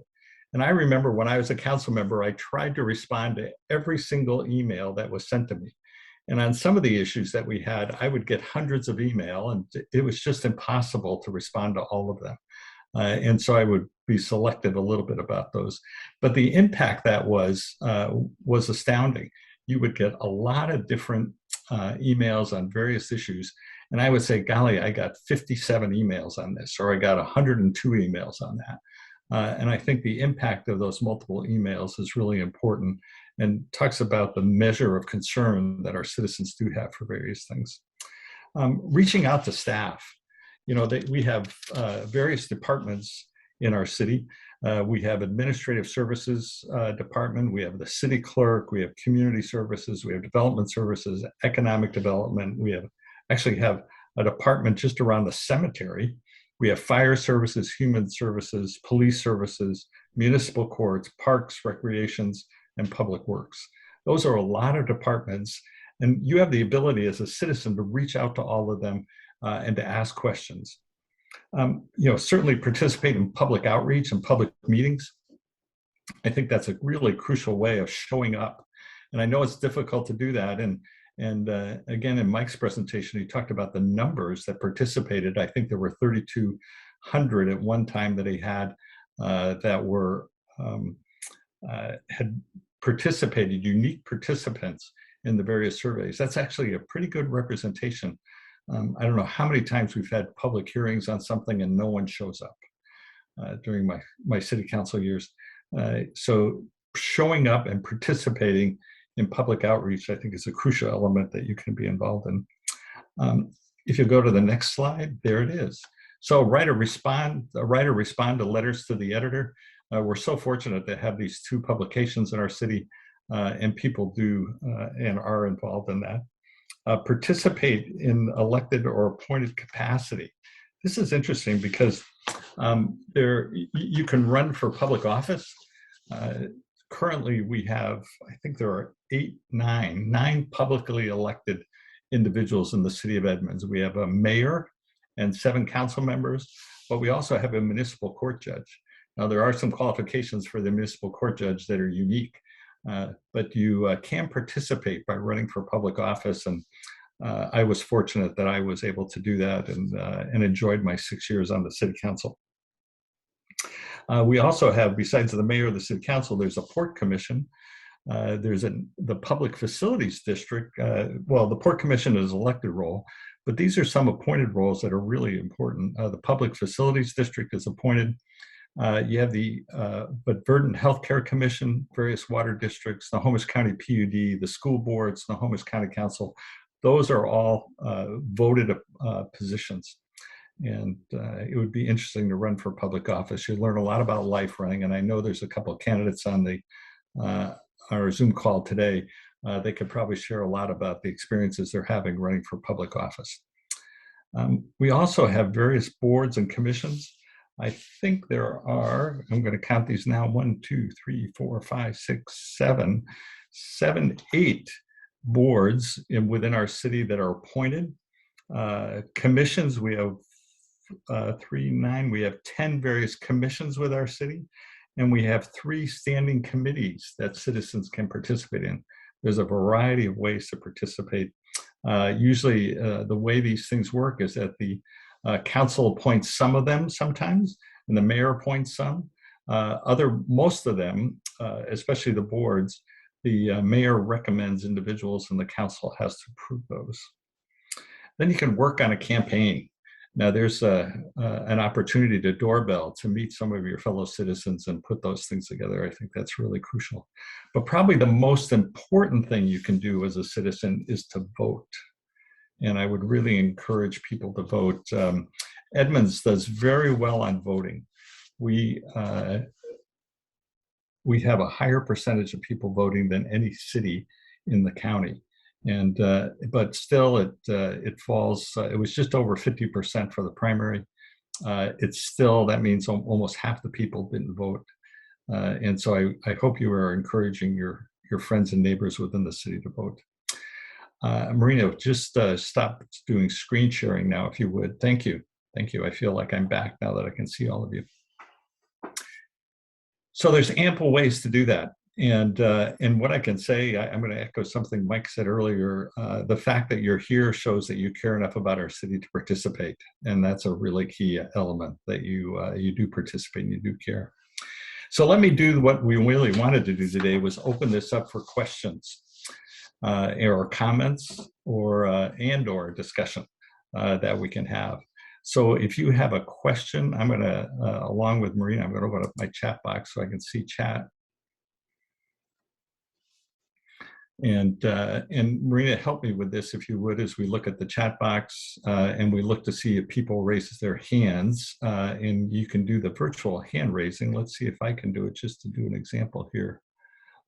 And I remember when I was a council member, I tried to respond to every single email that was sent to me. And on some of the issues that we had, I would get hundreds of email, and it was just impossible to respond to all of them. And so I would be selective a little bit about those. But the impact that was astounding. You would get a lot of different emails on various issues. And I would say, golly, I got 57 emails on this, or I got 102 emails on that. And I think the impact of those multiple emails is really important and talks about the measure of concern that our citizens do have for various things. Reaching out to staff. You know, we have various departments in our city. We have administrative services department, we have the city clerk, we have community services, we have development services, economic development. We actually have a department just around the cemetery. We have fire services, human services, police services, municipal courts, parks, recreations, and public works. Those are a lot of departments, and you have the ability as a citizen to reach out to all of them and to ask questions. You know, certainly participate in public outreach and public meetings. I think that's a really crucial way of showing up. And I know it's difficult to do that. And again, in Mike's presentation, he talked about the numbers that participated. I think there were 3,200 at one time that he had that were had participated, unique participants in the various surveys. That's actually a pretty good representation. I don't know how many times we've had public hearings on something and no one shows up during my city council years. So showing up and participating in public outreach, I think, is a crucial element that you can be involved in. If you go to the next slide, there it is. So write or respond to letters to the editor. We're so fortunate to have these two publications in our city, and people do and are involved in that. Participate in elected or appointed capacity. This is interesting because you can run for public office. Currently, we have, I think there are nine publicly elected individuals in the city of Edmonds. We have a mayor and 7 council members, but we also have a municipal court judge. Now, there are some qualifications for the municipal court judge that are unique, but you can participate by running for public office. And I was fortunate that I was able to do that and enjoyed my 6 years on the city council. We also have, besides the mayor of the city council, there's a port commission. There's the public facilities district. Well, the port commission is an elected role, but these are some appointed roles that are really important. The public facilities district is appointed. You have the Verdant Healthcare Commission, various water districts, the Snohomish County PUD, the school boards, the Snohomish County Council. Those are all voted positions. And it would be interesting to run for public office. You learn a lot about life running, and I know there's a couple of candidates on our Zoom call today. They could probably share a lot about the experiences they're having running for public office. We also have various boards and commissions. I think there are, I'm going to count these now, 1, 2, 3, 4, 5, 6, 7, 8 boards within our city that are appointed. Commissions, we have 3, 9, we have 10 various commissions with our city, and we have 3 standing committees that citizens can participate in. There's a variety of ways to participate. Usually the way these things work is that the council appoints some of them sometimes, and the mayor appoints some. Most of them, especially the boards, the mayor recommends individuals and the council has to approve those. Then you can work on a campaign. Now there's an opportunity to doorbell to meet some of your fellow citizens and put those things together. I think that's really crucial. But probably the most important thing you can do as a citizen is to vote. And I would really encourage people to vote. Edmonds does very well on voting. We have a higher percentage of people voting than any city in the county. And but still, it falls. It was just over 50% for the primary. It's still, that means almost half the people didn't vote. And so I hope you are encouraging your friends and neighbors within the city to vote. Marina, just stop doing screen sharing now, if you would. Thank you. Thank you. I feel like I'm back now that I can see all of you. So there's ample ways to do that. And what I can say, I'm going to echo something Mike said earlier. The fact that you're here shows that you care enough about our city to participate. And that's a really key element, that you do participate and you do care. So let me do what we really wanted to do today, was open this up for questions or comments or discussion that we can have. So if you have a question, I'm going to, along with Marina, I'm going to open up my chat box so I can see chat. And Marina, help me with this, if you would, as we look at the chat box and we look to see if people raise their hands. And you can do the virtual hand raising. Let's see if I can do it, just to do an example here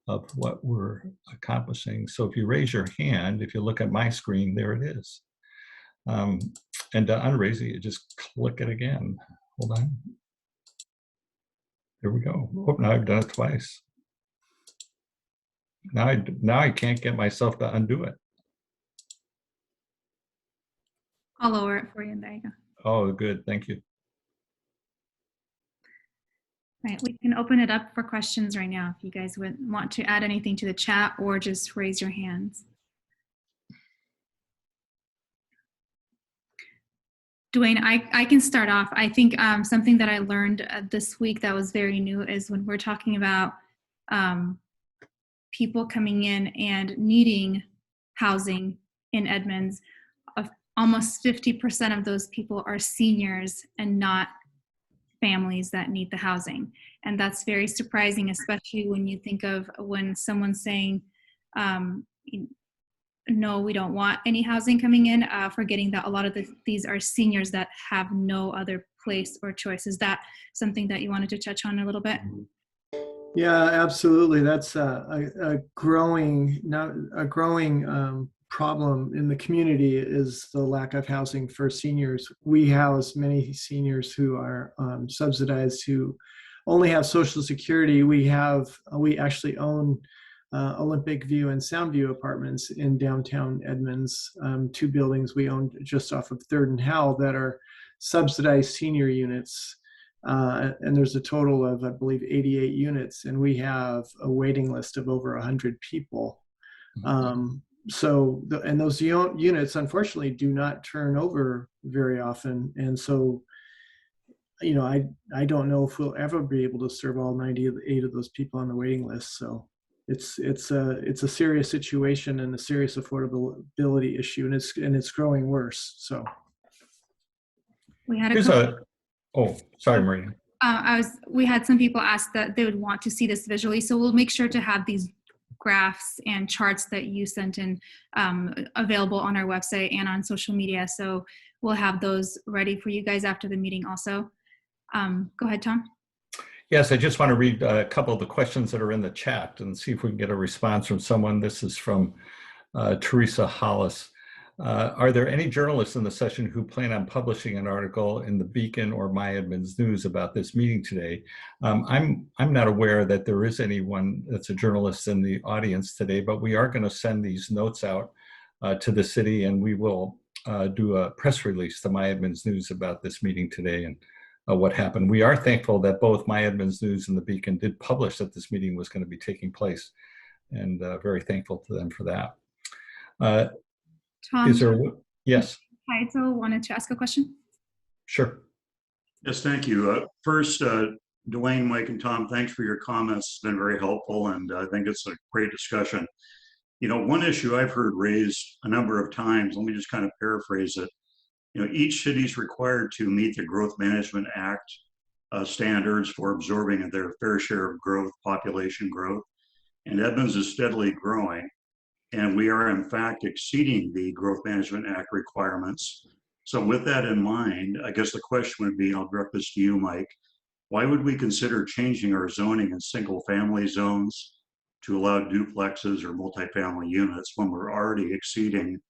of what we're accomplishing. So if you raise your hand, if you look at my screen, there it is. And to unraise it, you just click it again. Hold on. There we go. Oh, now I've done it twice. Now I can't get myself to undo it. I'll lower it for you. There you go. Oh, good. Thank you. Right, we can open it up for questions right now if you guys would want to add anything to the chat or just raise your hands. Dwayne, I can start off. I think something that I learned this week that was very new is when we're talking about people coming in and needing housing in Edmonds, almost 50% of those people are seniors and not families that need the housing. And that's very surprising, especially when you think of when someone's saying, no, we don't want any housing coming in, forgetting that a lot of these are seniors that have no other place or choice. Is that something that you wanted to touch on a little bit? Yeah, absolutely. That's a growing problem in the community, is the lack of housing for seniors. We house many seniors who are subsidized, who only have Social Security. We actually own Olympic View and Soundview apartments in downtown Edmonds, 2 buildings we own just off of 3rd and Howell that are subsidized senior units. And there's a total of, I believe, 88 units, and we have a waiting list of over 100 people. And those units, unfortunately, do not turn over very often. And so, you know, I don't know if we'll ever be able to serve all 98 of those people on the waiting list. So it's a serious situation and a serious affordability issue, and it's growing worse. So we had a oh, sorry, Marina. We had some people ask that they would want to see this visually, so we'll make sure to have these graphs and charts that you sent in available on our website and on social media. So we'll have those ready for you guys after the meeting also. Go ahead, Tom. Yes, I just want to read a couple of the questions that are in the chat and see if we can get a response from someone. This is from Teresa Hollis. Are there any journalists in the session who plan on publishing an article in the Beacon or My Edmonds News about this meeting today? I'm not aware that there is anyone that's a journalist in the audience today, but we are going to send these notes out to the city, and we will do a press release to My Edmonds News about this meeting today and what happened. We are thankful that both My Edmonds News and the Beacon did publish that this meeting was going to be taking place, and very thankful to them for that. Tom, is there, yes. Kaito wanted to ask a question. Sure. Yes, thank you. First, Dwayne, Mike, and Tom, thanks for your comments. It's been very helpful, and I think it's a great discussion. You know, one issue I've heard raised a number of times, let me just kind of paraphrase it. You know, each city is required to meet the Growth Management Act standards for absorbing their fair share of growth, population growth, and Edmonds is steadily growing. And we are, in fact, exceeding the Growth Management Act requirements. So with that in mind, I guess the question would be, I'll direct this to you, Mike, why would we consider changing our zoning in single-family zones to allow duplexes or multifamily units when we're already exceeding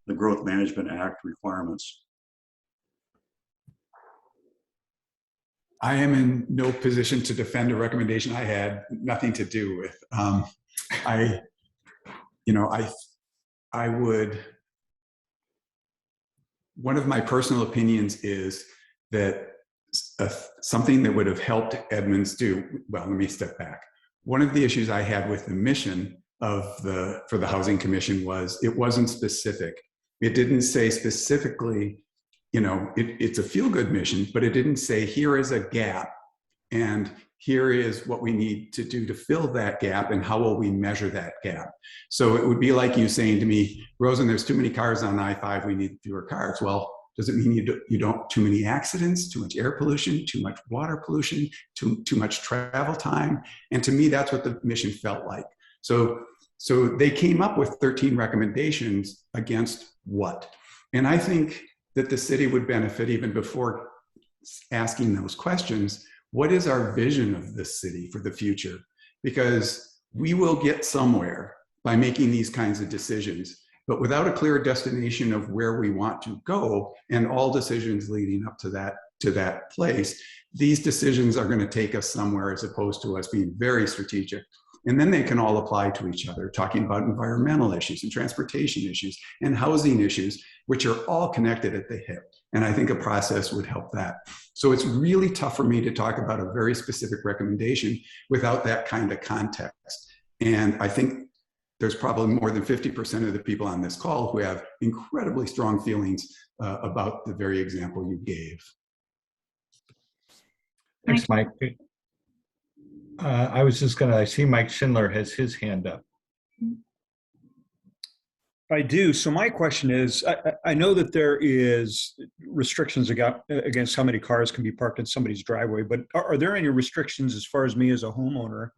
the Growth Management Act requirements? I am in no position to defend a recommendation I had nothing to do with. I would, one of my personal opinions is that something that would have helped Edmonds do, well, let me step back. One of the issues I had with the mission for the Housing Commission was it wasn't specific. It didn't say specifically, it's a feel-good mission, but it didn't say here is a gap and here is what we need to do to fill that gap and how will we measure that gap. So it would be like you saying to me, Rosen, there's too many cars on I-5, we need fewer cars. Well, does it mean you don't too many accidents, too much air pollution, too much water pollution, too much travel time? And to me, that's what the mission felt like. So they came up with 13 recommendations against what? And I think that the city would benefit even before asking those questions. What is our vision of this city for the future? Because we will get somewhere by making these kinds of decisions, but without a clear destination of where we want to go and all decisions leading up to that place, these decisions are going to take us somewhere as opposed to us being very strategic. And then they can all apply to each other, talking about environmental issues and transportation issues and housing issues, which are all connected at the hip. And I think a process would help that. So it's really tough for me to talk about a very specific recommendation without that kind of context. And I think there's probably more than 50% of the people on this call who have incredibly strong feelings about the very example you gave. Thanks, Mike. I see Mike Schindler has his hand up. I do. So my question is, I know that there is restrictions against how many cars can be parked in somebody's driveway, but are there any restrictions as far as me as a homeowner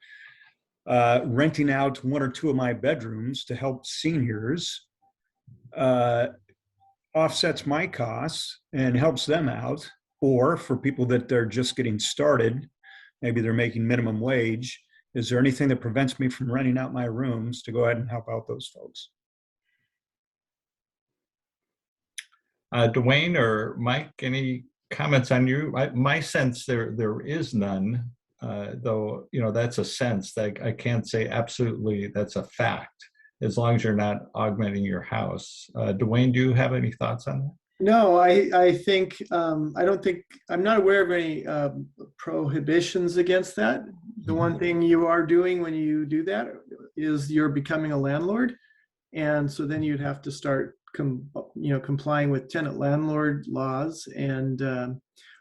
renting out one or two of my bedrooms to help seniors offsets my costs and helps them out? Or for people that they're just getting started, maybe they're making minimum wage, is there anything that prevents me from renting out my rooms to go ahead and help out those folks? Dwayne or Mike, any comments on you? My sense there is none, though, that's a sense that I can't say absolutely that's a fact, as long as you're not augmenting your house. Dwayne, do you have any thoughts on that? No, I think, I'm not aware of any prohibitions against that. The one thing you are doing when you do that is you're becoming a landlord. And so then you'd have to start complying with tenant landlord laws. And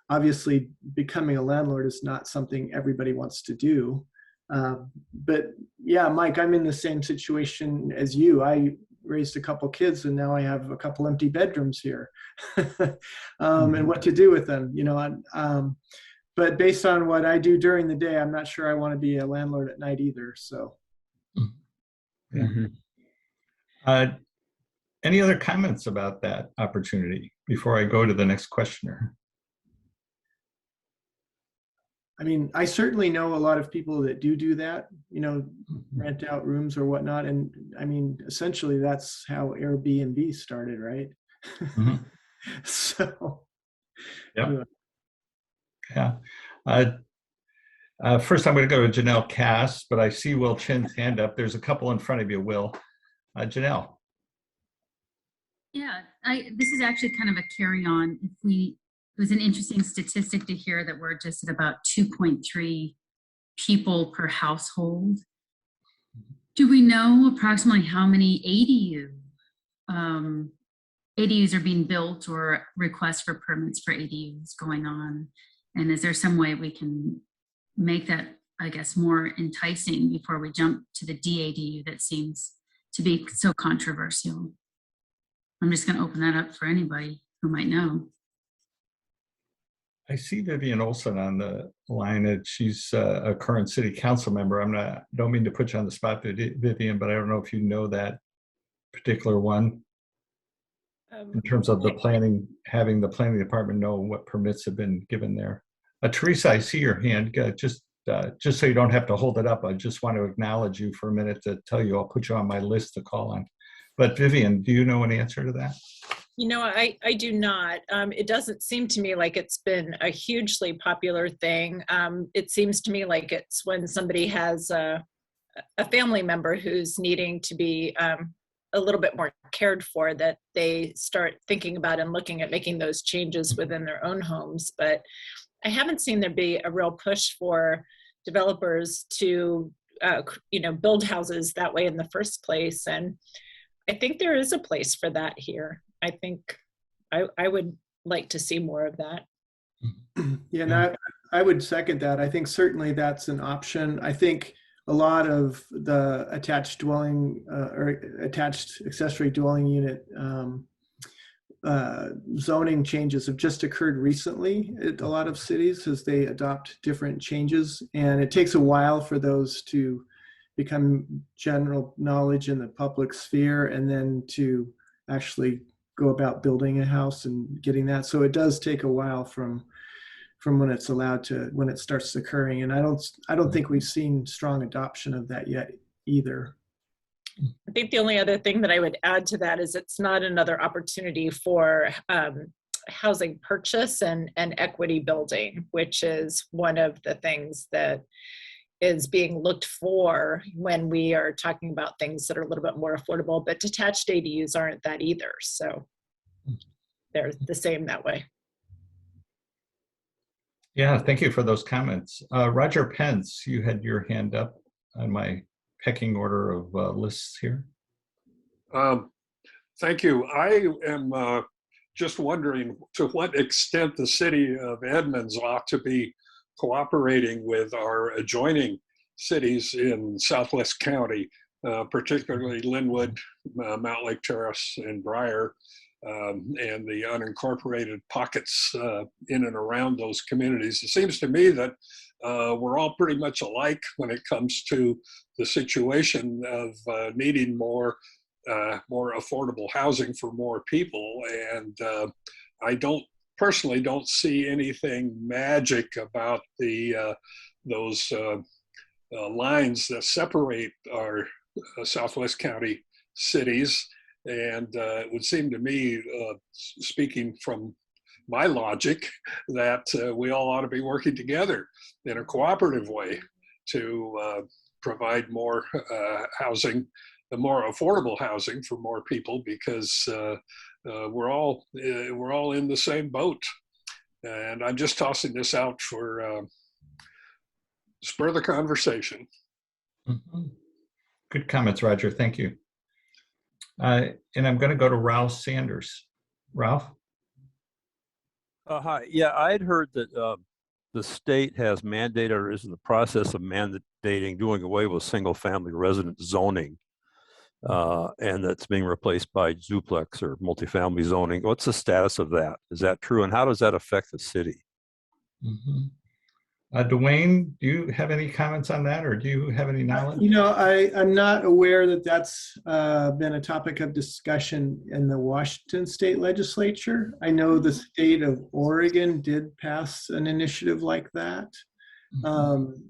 obviously becoming a landlord is not something everybody wants to do. But yeah, Mike, I'm in the same situation as you. I raised a couple kids and now I have a couple empty bedrooms here and what to do with them, but based on what I do during the day, I'm not sure I want to be a landlord at night either. So any other comments about that opportunity before I go to the next questioner? I mean, I certainly know a lot of people that do that, rent out rooms or whatnot. And I mean, essentially that's how Airbnb started, right? Mm-hmm. So, yeah. Anyway. Yeah. First, I'm going to go to Janelle Cass, but I see Will Chin's hand up. There's a couple in front of you, Will. Janelle. Yeah, this is actually kind of a carry on. It was an interesting statistic to hear that we're just at about 2.3 people per household. Do we know approximately how many ADUs are being built or requests for permits for ADUs going on? And is there some way we can make that, I guess, more enticing before we jump to the DADU that seems to be so controversial? I'm just going to open that up for anybody who might know. I see Vivian Olson on the line, and she's a current city council member. Don't mean to put you on the spot, Vivian, but I don't know if you know that particular one in terms of the planning, having the planning department know what permits have been given there. Teresa, I see your hand. Just so you don't have to hold it up, I just want to acknowledge you for a minute to tell you I'll put you on my list to call on. But Vivian, do you know an answer to that? I do not. It doesn't seem to me like it's been a hugely popular thing. It seems to me like it's when somebody has a family member who's needing to be a little bit more cared for, that they start thinking about and looking at making those changes within their own homes. But I haven't seen there be a real push for developers to, build houses that way in the first place. And I think there is a place for that here. I think I would like to see more of that. Yeah, and I would second that. I think certainly that's an option. I think a lot of the attached dwelling or attached accessory dwelling unit zoning changes have just occurred recently at a lot of cities as they adopt different changes. And it takes a while for those to become general knowledge in the public sphere and then to actually go about building a house and getting that. So it does take a while from when it's allowed to when it starts occurring. And I don't think we've seen strong adoption of that yet either. I think the only other thing that I would add to that is it's not another opportunity for housing purchase and equity building, which is one of the things that is being looked for when we are talking about things that are a little bit more affordable. But detached ADUs aren't that either. So they're the same that way. Yeah, thank you for those comments. Roger Pence, you had your hand up on my pecking order of lists here. Thank you. I am just wondering to what extent the city of Edmonds ought to be cooperating with our adjoining cities in Southwest County, particularly Linwood, Mount Lake Terrace, and Briar, and the unincorporated pockets in and around those communities. It seems to me that we're all pretty much alike when it comes to the situation of needing more affordable housing for more people. And I personally don't see anything magic about those lines that separate our Southwest County cities. And it would seem to me, speaking from my logic, that we all ought to be working together in a cooperative way to provide more housing, more affordable housing for more people, because we're all in the same boat. And I'm just tossing this out for spur the conversation. Mm-hmm. Good comments, Roger. Thank you. And I'm going to go to Ralph Sanders. Ralph? Hi. Yeah, I'd heard that the state has mandated or is in the process of mandating doing away with single-family residence zoning, and that's being replaced by duplex or multifamily zoning. What's the status of that? Is that true? And how does that affect the city? Mm-hmm. Dwayne, do you have any comments on that, or do you have any knowledge? I'm not aware that that's been a topic of discussion in the Washington state legislature. I know the state of Oregon did pass an initiative like that.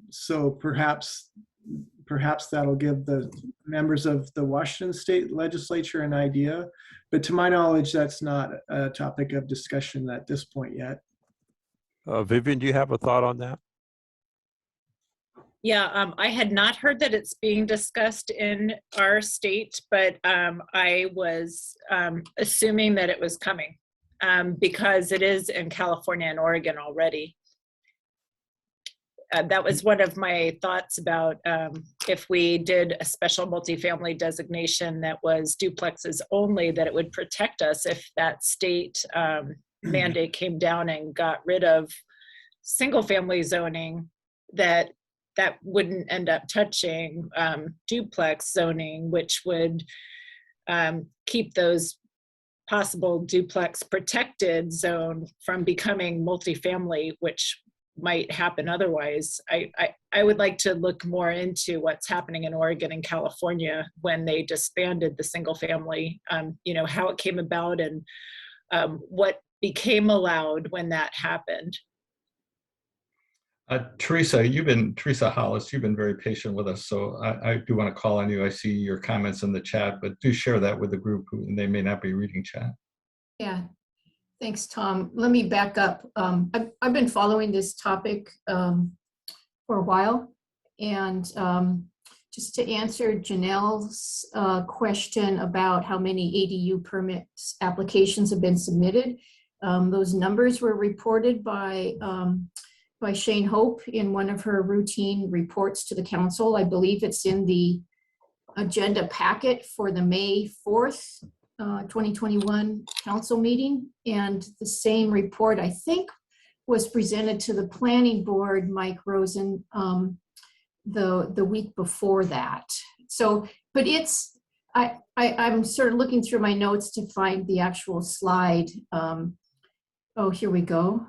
So perhaps that'll give the members of the Washington state legislature an idea. But to my knowledge, that's not a topic of discussion at this point yet. Vivian, do you have a thought on that? Yeah, I had not heard that it's being discussed in our state, but I was assuming that it was coming because it is in California and Oregon already. That was one of my thoughts about if we did a special multifamily designation that was duplexes only, that it would protect us if that state mandate came down and got rid of single family zoning, that wouldn't end up touching duplex zoning, which would keep those possible duplex protected zone from becoming multifamily, which might happen otherwise. I would like to look more into what's happening in Oregon and California when they disbanded the single family, how it came about and what became allowed when that happened. Teresa Hollis, you've been very patient with us, so I do want to call on you. I see your comments in the chat, but do share that with the group, and they may not be reading chat. Yeah, thanks, Tom. Let me back up. I've been following this topic for a while, and just to answer Janelle's question about how many ADU permits applications have been submitted. Those numbers were reported by Shane Hope in one of her routine reports to the council. I believe it's in the agenda packet for the May 4th, 2021 council meeting. And the same report, I think, was presented to the planning board, Mike Rosen, the week before that. So, but it's, I'm sort of looking through my notes to find the actual slide. Oh, here we go.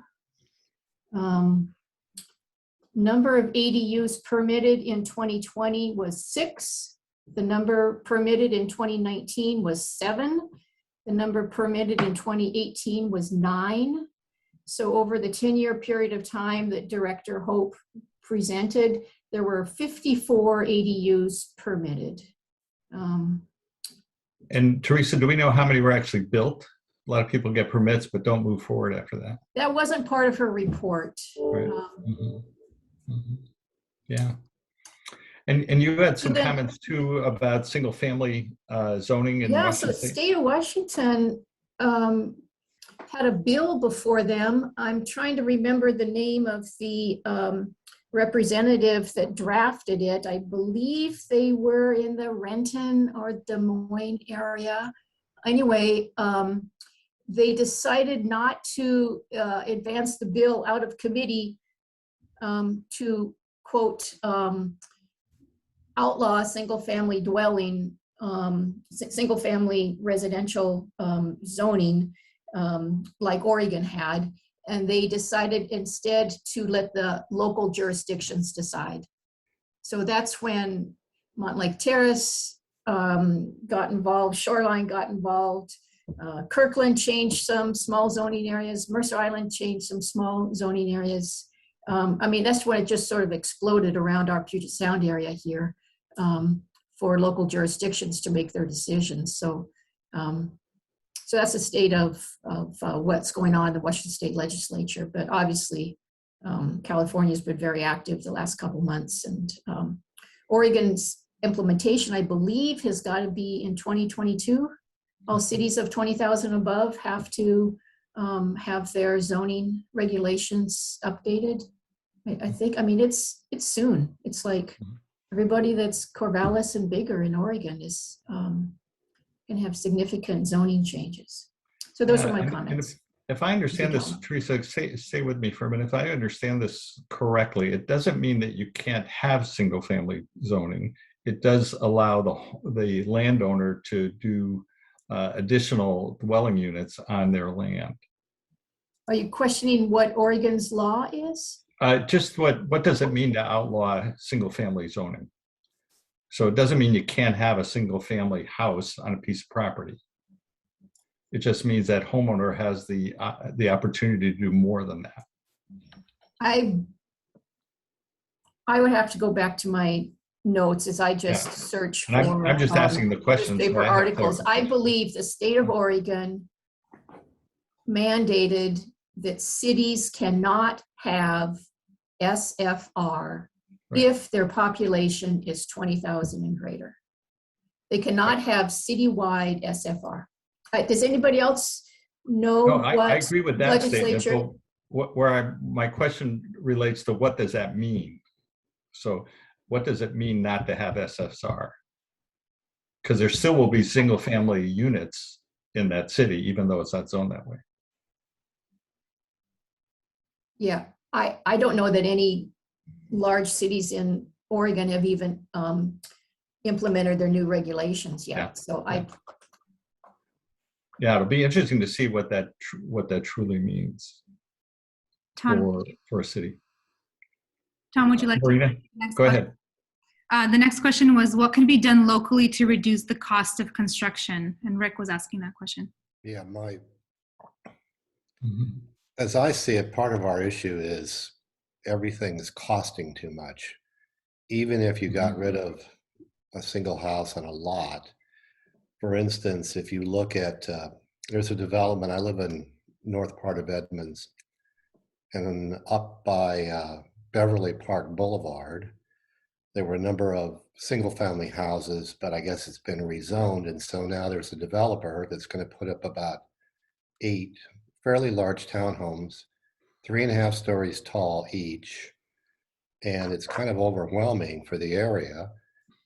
Number of ADUs permitted in 2020 was 6. The number permitted in 2019 was 7. The number permitted in 2018 was 9. So over the 10-year period of time that Director Hope presented, there were 54 ADUs permitted. And Teresa, do we know how many were actually built? A lot of people get permits but don't move forward after that. That wasn't part of her report. Right. Yeah. And you had some comments too about single family zoning in Yeah, Washington so the State. state of Washington had a bill before them. I'm trying to remember the name of the representative that drafted it. I believe they were in the Renton or Des Moines area. Anyway, they decided not to advance the bill out of committee to, quote, outlaw single-family dwelling, single-family residential zoning like Oregon had. And they decided instead to let the local jurisdictions decide. So that's when Montlake Terrace got involved, Shoreline got involved, Kirkland changed some small zoning areas, Mercer Island changed some small zoning areas. I mean, that's when it just sort of exploded around our Puget Sound area here for local jurisdictions to make their decisions. So, so that's the state of what's going on in the Washington State Legislature. But obviously, California has been very active the last couple months, and Oregon's implementation, I believe, has got to be in 2022. All cities of 20,000 above have to have their zoning regulations updated. I think, I mean, it's soon. It's like everybody that's Corvallis and bigger in Oregon is going to have significant zoning changes. So those are my comments. If I understand this, Teresa, stay with me for a minute. If I understand this correctly, it doesn't mean that you can't have single family zoning. It does allow the landowner to do additional dwelling units on their land. Are you questioning what Oregon's law is? Just what does it mean to outlaw single family zoning? So it doesn't mean you can't have a single family house on a piece of property. It just means that homeowner has the opportunity to do more than that. I would have to go back to my notes as I just search for. I'm just asking the questions. Newspaper articles. I believe the state of Oregon mandated that cities cannot have SFR if their population is 20,000 and greater. They cannot have citywide SFR. Does anybody else know what I agree with that legislature? statement, but my question relates to what does that mean? So what does it mean not to have SFR? Because there still will be single family units in that city, even though it's not zoned that way. Yeah, I don't know that any large cities in Oregon have even implemented their new regulations yet. So yeah, it'll be interesting to see what that truly means for a city. Tom, would you like Marina, to next go question? ahead. The next question was, what can be done locally to reduce the cost of construction? And Rick was asking that question. Yeah, as I see it, part of our issue is everything is costing too much. Even if you got rid of a single house on a lot, for instance, if you look at, there's a development, I live in north part of Edmonds, and up by Beverly Park Boulevard, there were a number of single-family houses, but I guess it's been rezoned, and so now there's a developer that's going to put up about 8 fairly large townhomes, 3.5 stories tall each, and it's kind of overwhelming for the area.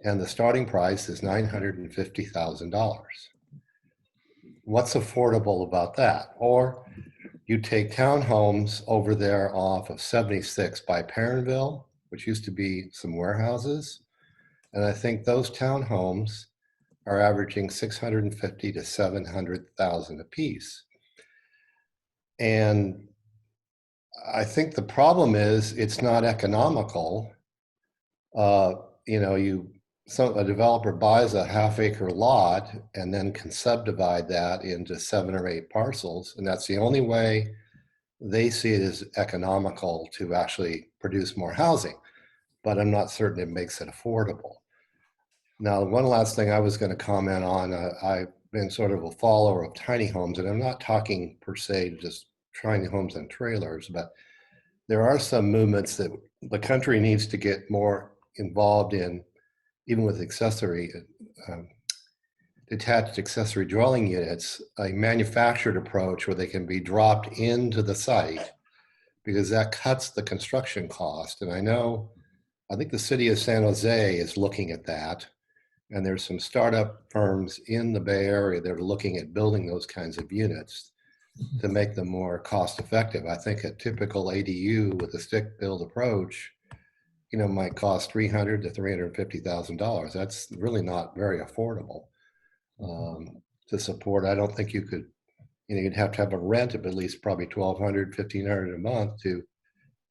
And the starting price is $950,000. What's affordable about that? Or you take townhomes over there off of 76 by Perrinville, which used to be some warehouses. And I think those townhomes are averaging $650,000 to $700,000 a piece. And I think the problem is it's not economical. A developer buys a half-acre lot and then can subdivide that into 7 or 8 parcels, and that's the only way they see it as economical to actually produce more housing. But I'm not certain it makes it affordable. Now, one last thing I was going to comment on, I've been sort of a follower of tiny homes, and I'm not talking per se just tiny homes and trailers, but there are some movements that the country needs to get more involved in, even with detached accessory dwelling units, a manufactured approach where they can be dropped into the site, because that cuts the construction cost. And I think the city of San Jose is looking at that. And there's some startup firms in the Bay Area that are looking at building those kinds of units to make them more cost effective. I think a typical ADU with a stick build approach, might cost $300,000 to $350,000. That's really not very affordable to support. I don't think you could, you'd have to have a rent of at least probably $1,200, $1,500 a month to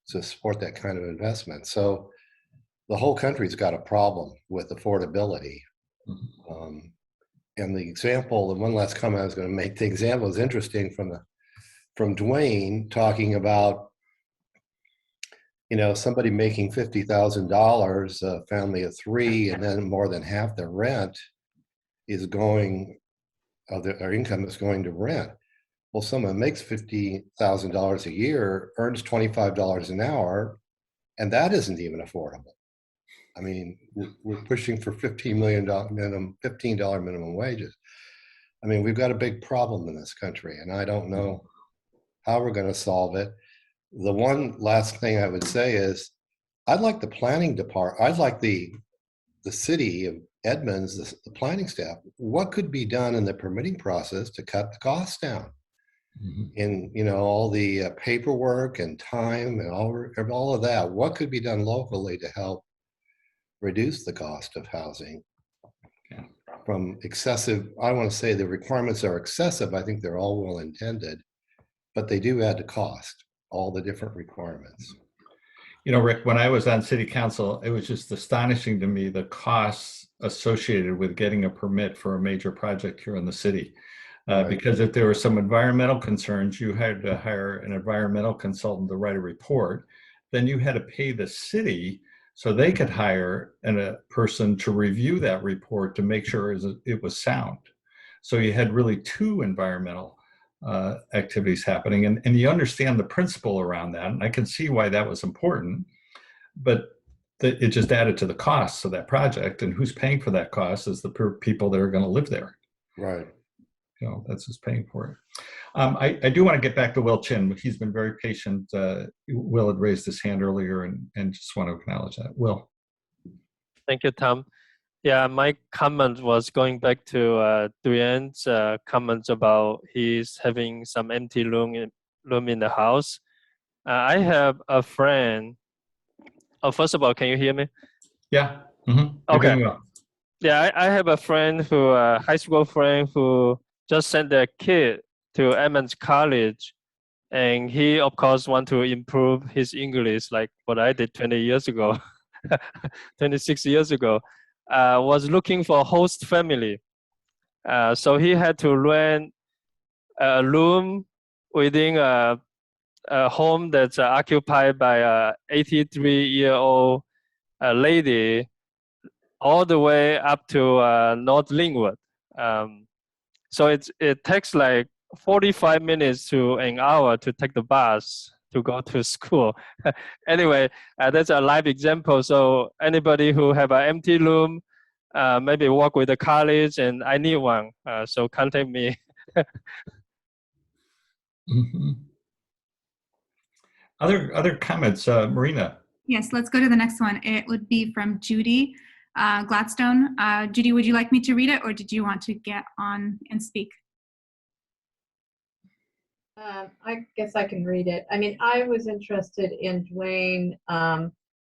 support that kind of investment. So the whole country's got a problem with affordability. And the example, and one last comment I was going to make, the example is interesting from Dwayne talking about, somebody making $50,000, a family of 3, and then more than half their rent is their income is going to rent. Well, someone makes $50,000 a year, earns $25 an hour, and that isn't even affordable. I mean, we're pushing for $15 minimum wages. I mean, we've got a big problem in this country, and I don't know how we're going to solve it. The one last thing I would say is, I'd like the planning department, I'd like the city of Edmonds, the planning staff, what could be done in the permitting process to cut the costs down? In all the paperwork and time and all of that, what could be done locally to help reduce the cost of housing from excessive? I don't want to say the requirements are excessive. I think they're all well intended, but they do add to cost, all the different requirements. Rick, when I was on city council, it was just astonishing to me the costs associated with getting a permit for a major project here in the city. Right. Because if there were some environmental concerns, you had to hire an environmental consultant to write a report. Then you had to pay the city so they could hire a person to review that report to make sure it was sound. So you had really 2 environmental activities happening, and you understand the principle around that, and I can see why that was important, but it just added to the costs of that project, and who's paying for that cost is the people that are going to live there. Right. That's who's paying for it. I do want to get back to Will Chin. He's been very patient. Will had raised his hand earlier, and just want to acknowledge that. Will. Thank you, Tom. Yeah, my comment was going back to Dwayne's comments about he's having some empty room in the house. I have a friend. Oh, first of all, can you hear me? Yeah. Mm-hmm. Okay. Well. Yeah, I have a friend high school friend who just sent their kid to Edmonds College, and he, of course, want to improve his English like what I did 20 years ago, 26 years ago. Was looking for a host family. So he had to rent a room within a home that's occupied by a 83-year-old lady all the way up to North Linwood. So it takes like 45 minutes to an hour to take the bus to go to school. Anyway, that's a live example. So anybody who have an empty room, maybe work with the college and I need one, so contact me. Mhm. Other comments, Marina? Yes, let's go to the next one. It would be from Judy Gladstone. Judy, would you like me to read it, or did you want to get on and speak? I guess I can read it. I mean, I was interested in Dwayne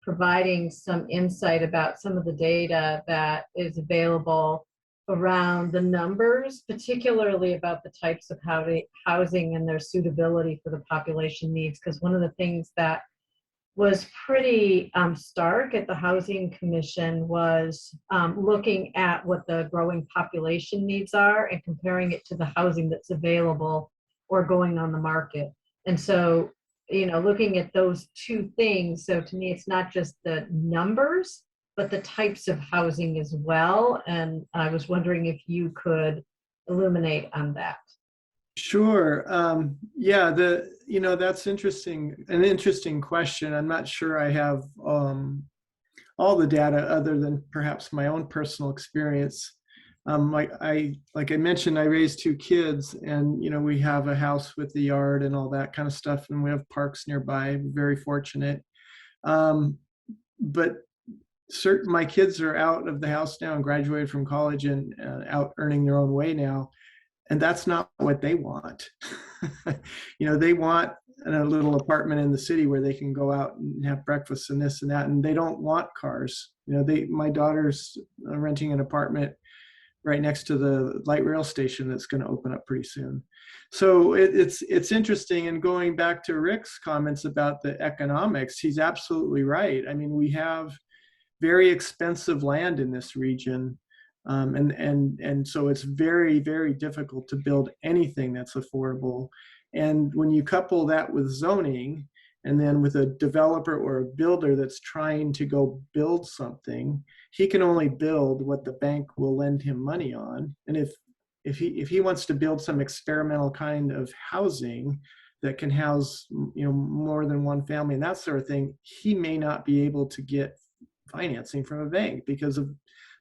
providing some insight about some of the data that is available around the numbers, particularly about the types of housing and their suitability for the population needs. Because one of the things that was pretty stark at the Housing Commission was looking at what the growing population needs are and comparing it to the housing that's available or going on the market. And so, you know, looking at those two things, so to me, it's not just the numbers, but the types of housing as well. And I was wondering if you could illuminate on that. Sure. Yeah, that's interesting. An interesting question. I'm not sure I have all the data other than perhaps my own personal experience. Like I mentioned, I raised 2 kids, and we have a house with the yard and all that kind of stuff, and we have parks nearby. Very fortunate. But my kids are out of the house now and graduated from college and out earning their own way now. And that's not what they want. They want a little apartment in the city where they can go out and have breakfast and this and that. And they don't want cars. My daughter's renting an apartment right next to the light rail station that's going to open up pretty soon. So it's interesting. And going back to Rick's comments about the economics, he's absolutely right. I mean, we have very expensive land in this region. And so it's very, very difficult to build anything that's affordable. And when you couple that with zoning, and then with a developer or a builder that's trying to go build something, he can only build what the bank will lend him money on. And if he wants to build some experimental kind of housing that can house more than one family and that sort of thing, he may not be able to get financing from a bank because of,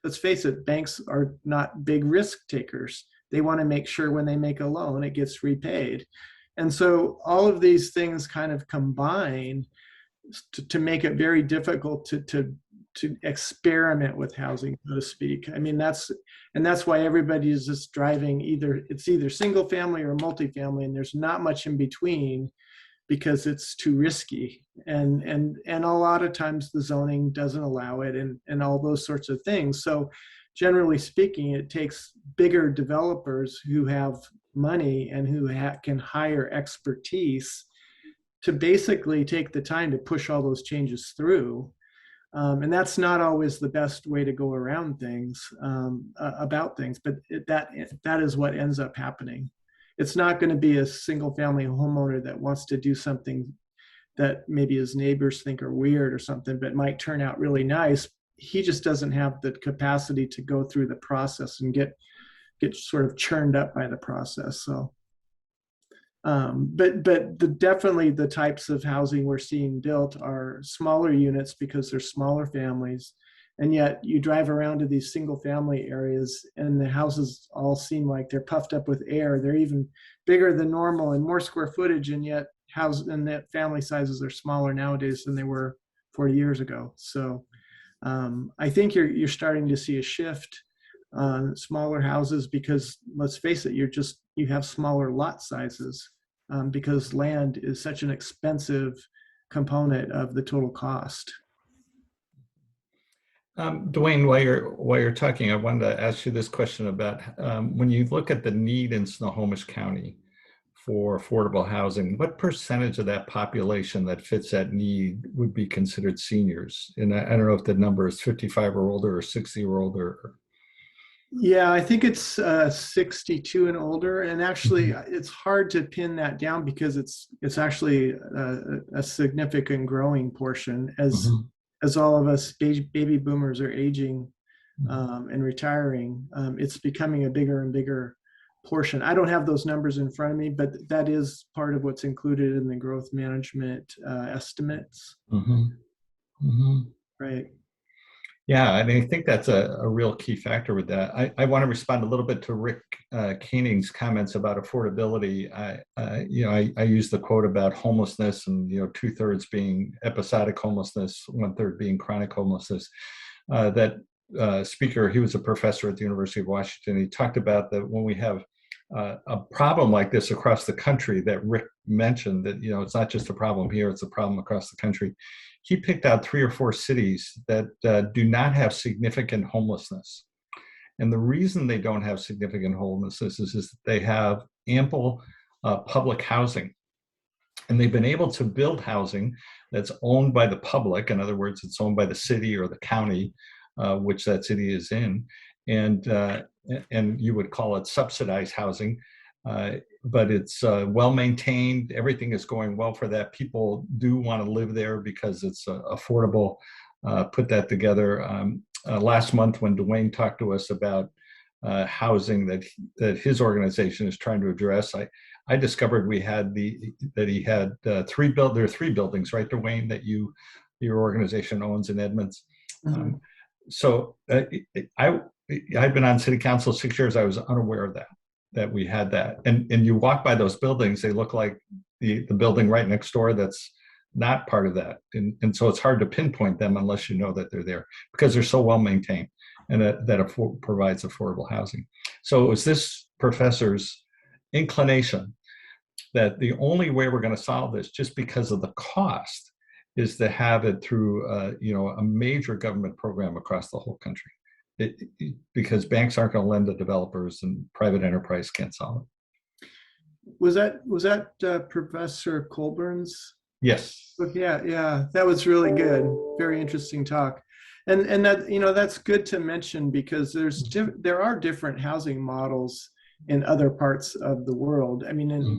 let's face it, banks are not big risk takers. They want to make sure when they make a loan, it gets repaid. And so all of these things kind of combine to make it very difficult to experiment with housing, so to speak. I mean, that's why everybody is just driving it's either single family or multifamily, and there's not much in between because it's too risky. And a lot of times the zoning doesn't allow it and all those sorts of things. So generally speaking, it takes bigger developers who have money and who can hire expertise to basically take the time to push all those changes through. And that's not always the best way to go around things, about things, but that is what ends up happening. It's not going to be a single family homeowner that wants to do something that maybe his neighbors think are weird or something, but might turn out really nice. He just doesn't have the capacity to go through the process and get sort of churned up by the process. So, but definitely the types of housing we're seeing built are smaller units because they're smaller families. And yet you drive around to these single family areas and the houses all seem like they're puffed up with air. They're even bigger than normal and more square footage, and yet that family sizes are smaller nowadays than they were 40 years ago. So I think you're starting to see a shift on smaller houses because, let's face it, you have smaller lot sizes because land is such an expensive component of the total cost. Dwayne, while you're talking, I wanted to ask you this question about when you look at the need in Snohomish County for affordable housing, what percentage of that population that fits that need would be considered seniors? And I don't know if the number is 55 or older or 60 or older. Yeah, I think it's 62 and older. And actually, it's hard to pin that down because it's actually a significant growing portion as all of us baby boomers are aging and retiring. It's becoming a bigger and bigger portion. I don't have those numbers in front of me, but that is part of what's included in the growth management estimates. Right. Yeah, and I think that's a real key factor with that. I want to respond a little bit to Rick Koenig's comments about affordability. I use the quote about homelessness and 2/3 being episodic homelessness, 1/3 being chronic homelessness. That speaker, he was a professor at the University of Washington. He talked about that when we have a problem like this across the country that Rick mentioned, that it's not just a problem here, it's a problem across the country. He picked out 3 or 4 cities that do not have significant homelessness. And the reason they don't have significant homelessness is that they have ample public housing. And they've been able to build housing that's owned by the public. In other words, it's owned by the city or the county, which that city is in. And you would call it subsidized housing. But it's well maintained. Everything is going well for that. People do want to live there because it's affordable. Put that together. Last month, when Dwayne talked to us about housing that his organization is trying to address, I discovered there are 3 buildings, right, Dwayne, that your organization owns in Edmonds. So I've been on city council 6 years. I was unaware of that we had that. And you walk by those buildings, they look like the building right next door that's not part of that. And so it's hard to pinpoint them unless you know that they're there, because they're so well maintained and that provides affordable housing. So it was this professor's inclination that the only way we're going to solve this, just because of the cost, is to have it through a major government program across the whole country. Because banks aren't going to lend to developers and private enterprise can't solve it. Was that Professor Colburn's? Yes. Yeah, that was really good. Very interesting talk. And that that's good to mention, because there are different housing models in other parts of the world. I mean, in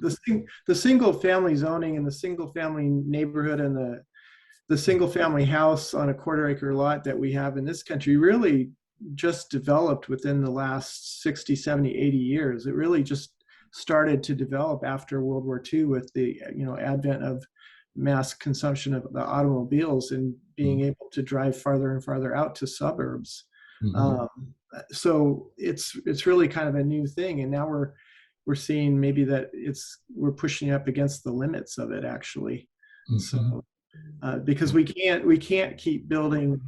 the single family zoning and the single family neighborhood and the single family house on a 1/4 acre lot that we have in this country really just developed within the last 60, 70, 80 years. It really just started to develop after World War II with the advent of mass consumption of the automobiles and being able to drive farther and farther out to suburbs. So it's really kind of a new thing, and now we're seeing maybe that we're pushing up against the limits of it actually. So because we can't keep building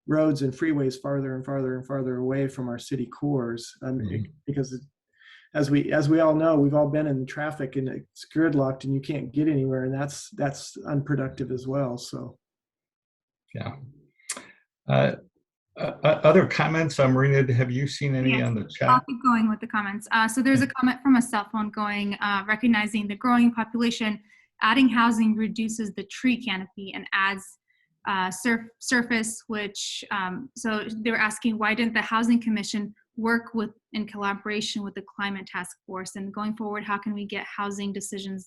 roads and freeways farther and farther and farther away from our city cores, because as we all know, we've all been in traffic and it's gridlocked and you can't get anywhere, and that's unproductive as well. So yeah. Other comments, Marina, have you seen any on the chat? I'll keep going with the comments. So there's a comment from a cell phone going, recognizing the growing population, adding housing reduces the tree canopy and adds surface, which, so they were asking, why didn't the Housing Commission work in collaboration with the Climate Task Force? And going forward, how can we get housing decision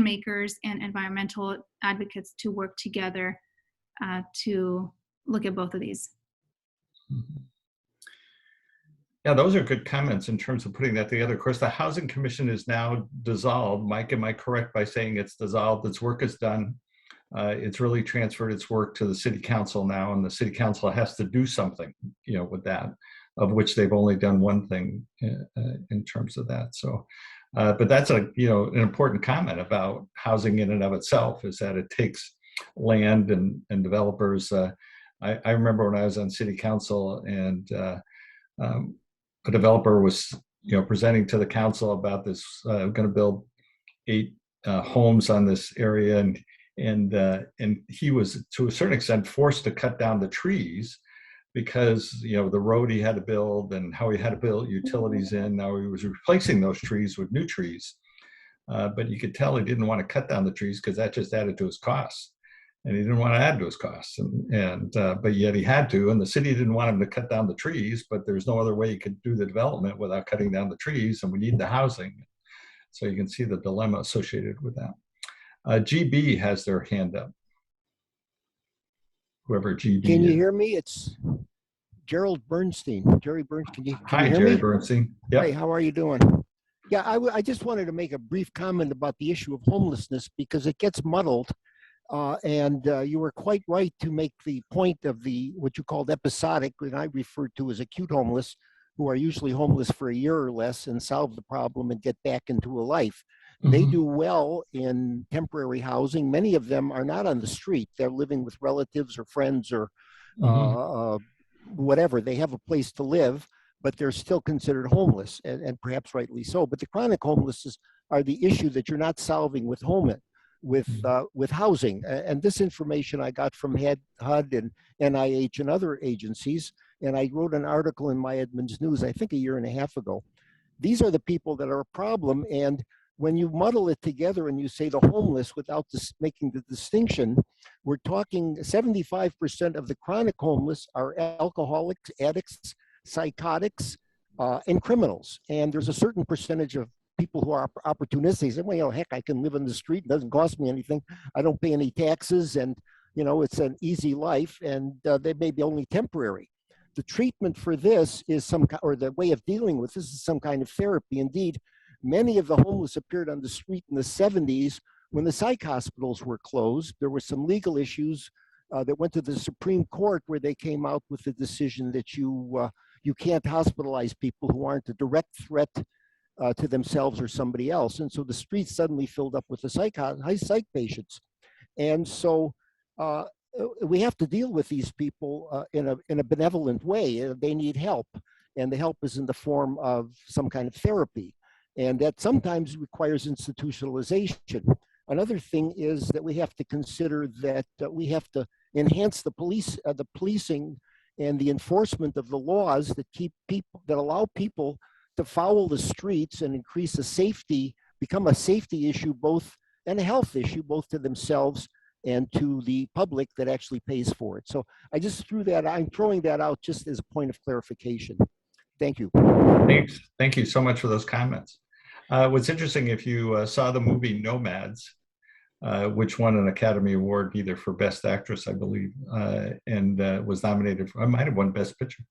makers and environmental advocates to work together to look at both of these? Yeah, those are good comments in terms of putting that together. Of course, the Housing Commission is now dissolved. Mike, am I correct by saying it's dissolved? Its work is done. It's really transferred its work to the city council now, and the city council has to do something, with that, of which they've only done one thing in terms of that. So, but that's an important comment about housing in and of itself, is that it takes land and developers. I remember when I was on city council and a developer was, presenting to the council about this, going to build 8 homes on this area, and he was to a certain extent forced to cut down the trees because the road he had to build and how he had to build utilities in. Now he was replacing those trees with new trees, but you could tell he didn't want to cut down the trees because that just added to his costs, and he didn't want to add to his costs, but yet he had to, and the city didn't want him to cut down the trees, but there's no other way he could do the development without cutting down the trees, and we need the housing. So you can see the dilemma associated with that. GB has their hand up. Whoever GB Can you is. hear me? It's Gerald Bernstein. Jerry Bernstein, can Hi, you hear Jerry me? Bernstein. Hey, Yep. how are you doing? Yeah, I just wanted to make a brief comment about the issue of homelessness because it gets muddled. And you were quite right to make the point of what you called episodic, and I refer to as acute homeless, who are usually homeless for a year or less and solve the problem and get back into a life. They do well in temporary housing. Many of them are not on the street. They're living with relatives or friends or whatever. They have a place to live, but they're still considered homeless, and perhaps rightly so. But the chronic homeless are the issue that you're not solving with with housing. And this information I got from HUD and NIH and other agencies. And I wrote an article in my Edmonds News, I think a year and a half ago. These are the people that are a problem. And when you muddle it together and you say the homeless without making the distinction, we're talking 75% of the chronic homeless are alcoholics, addicts, psychotics, and criminals. And there's a certain percentage of people who are opportunistic. Say, well, heck, I can live in the street. It doesn't cost me anything. I don't pay any taxes. And, it's an easy life. And they may be only temporary. The treatment for this is or the way of dealing with this is some kind of therapy. Indeed, many of the homeless appeared on the street in the 70s when the psych hospitals were closed. There were some legal issues that went to the Supreme Court where they came out with the decision that you can't hospitalize people who aren't a direct threat to themselves or somebody else. And so the streets suddenly filled up with the psych patients. And so we have to deal with these people in a benevolent way. They need help, and the help is in the form of some kind of therapy. And that sometimes requires institutionalization. Another thing is that we have to consider that we have to enhance the policing and the enforcement of the laws that allow people to foul the streets and increase the safety, become a safety issue and a health issue both to themselves and to the public that actually pays for it. So I'm throwing that out just as a point of clarification. Thank you. Thanks. Thank you so much for those comments. What's interesting, if you saw the movie Nomads, which won an Academy Award either for Best Actress, I believe, and was nominated for, I might have won Best Picture.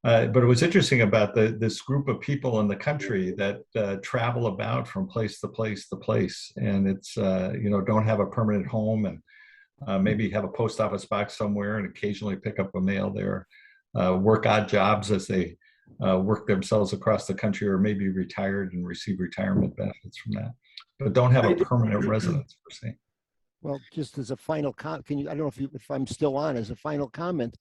But it was interesting about this group of people in the country that travel about from place to place to place, and it's don't have a permanent home and maybe have a post office box somewhere and occasionally pick up a mail there, work odd jobs as they work themselves across the country, or maybe retired and receive retirement benefits from that, but don't have a permanent residence per se. Well, just as a final comment, I don't know if I'm still on, as a final comment,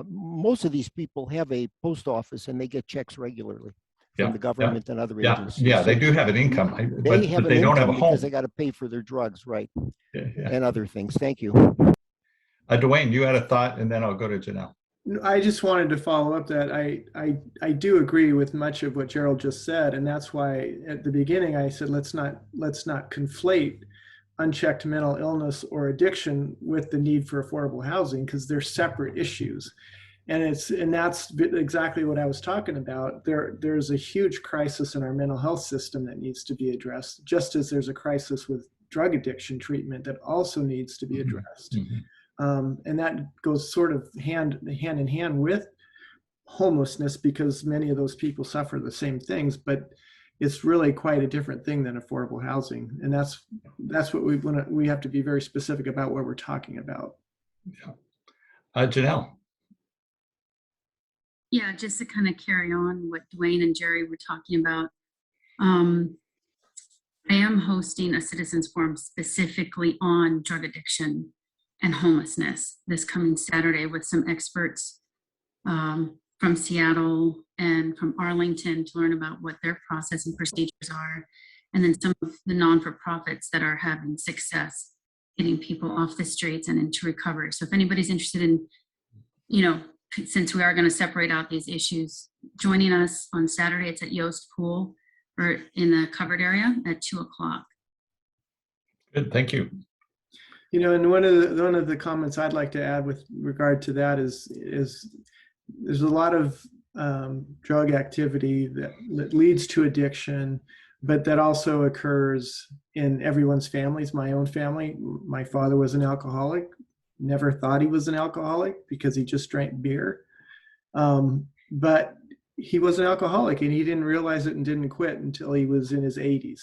most of these people have a post office and they get checks regularly from the government and other agencies. Yeah, they do have an income, but they don't have a home. Because they got to pay for their drugs, right? And other things. Thank you. Dwayne, you had a thought, and then I'll go to Janelle. I just wanted to follow up that I do agree with much of what Gerald just said, and that's why at the beginning I said let's not conflate unchecked mental illness or addiction with the need for affordable housing, because they're separate issues. And that's exactly what I was talking about. There's a huge crisis in our mental health system that needs to be addressed, just as there's a crisis with drug addiction treatment that also needs to be addressed. And that goes sort of hand in hand with homelessness, because many of those people suffer the same things, but it's really quite a different thing than affordable housing. And that's what we have to be very specific about what we're talking about. Yeah. Janelle. Yeah, just to kind of carry on what Dwayne and Jerry were talking about. I am hosting a citizens forum specifically on drug addiction and homelessness this coming Saturday with some experts from Seattle and from Arlington to learn about what their process and procedures are, and then some of the non-for-profits that are having success getting people off the streets and into recovery. So if anybody's interested in, since we are going to separate out these issues, joining us on Saturday, it's at Yost Pool or in the covered area at 2:00. Good, thank you. And one of the comments I'd like to add with regard to that is there's a lot of drug activity that leads to addiction, but that also occurs in everyone's families. My own family, my father was an alcoholic, never thought he was an alcoholic because he just drank beer. But he was an alcoholic and he didn't realize it and didn't quit until he was in his 80s.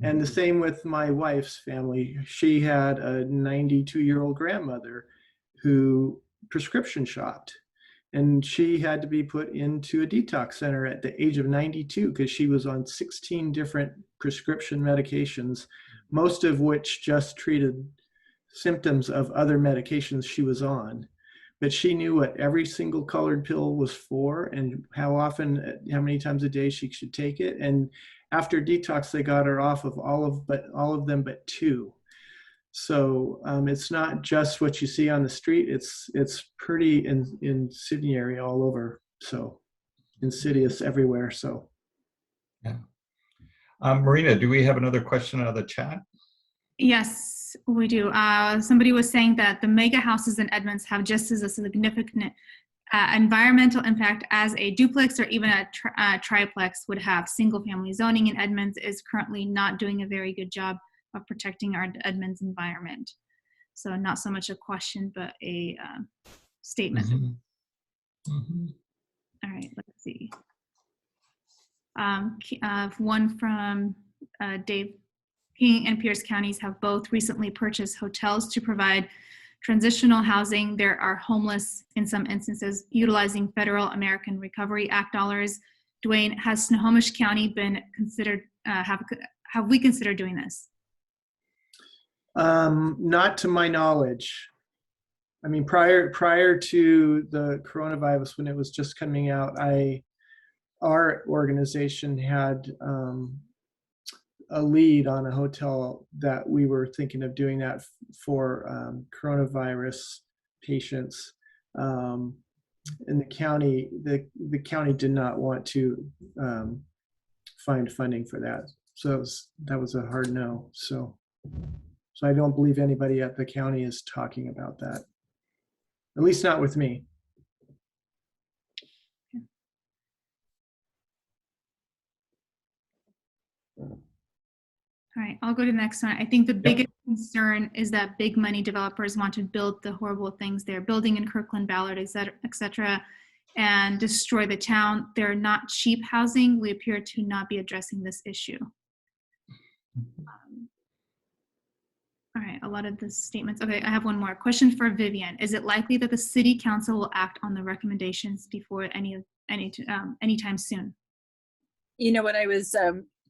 And the same with my wife's family. She had a 92-year-old grandmother who prescription shopped, and she had to be put into a detox center at the age of 92 because she was on 16 different prescription medications, most of which just treated symptoms of other medications she was on. But she knew what every single colored pill was for and how often, how many times a day she should take it. And after detox, they got her off of all of them but 2. So it's not just what you see on the street. It's pretty incendiary all over. So insidious everywhere. So yeah. Marina, do we have another question out of the chat? Yes, we do. Somebody was saying that the mega houses in Edmonds have just as a significant environmental impact as a duplex or even a triplex would have. Single family zoning in Edmonds is currently not doing a very good job of protecting our Edmonds environment. So not so much a question, but a statement. All right, let's see. One from Dave. King and Pierce counties have both recently purchased hotels to provide transitional housing. There are homeless in some instances utilizing Federal American Recovery Act dollars. Dwayne, has Snohomish County been considered, have we considered doing this? Not to my knowledge. I mean, prior to the coronavirus, when it was just coming out, our organization had a lead on a hotel that we were thinking of doing that for coronavirus patients. And the county did not want to find funding for that. So that was a hard no. So I don't believe anybody at the county is talking about that. At least not with me. All right, I'll go to the next one. I think the biggest concern is that big money developers want to build the horrible things they're building in Kirkland, Ballard, et cetera, and destroy the town. They're not cheap housing. We appear to not be addressing this issue. All right, a lot of the statements. Okay, I have one more question for Vivian. Is it likely that the city council will act on the recommendations before anytime soon? You know what, I was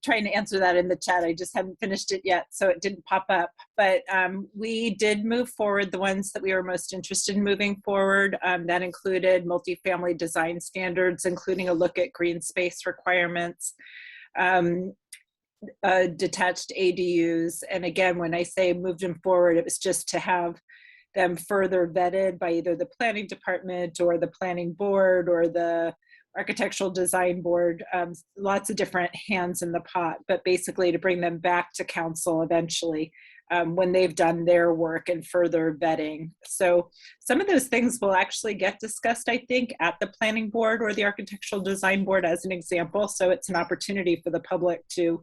trying to answer that in the chat. I just haven't finished it yet, so it didn't pop up. But we did move forward the ones that we were most interested in moving forward. That included multifamily design standards, including a look at green space requirements, detached ADUs. And again, when I say moved them forward, it was just to have them further vetted by either the planning department or the planning board or the architectural design board, lots of different hands in the pot, but basically to bring them back to council eventually when they've done their work and further vetting. So some of those things will actually get discussed, I think, at the planning board or the architectural design board as an example. So it's an opportunity for the public to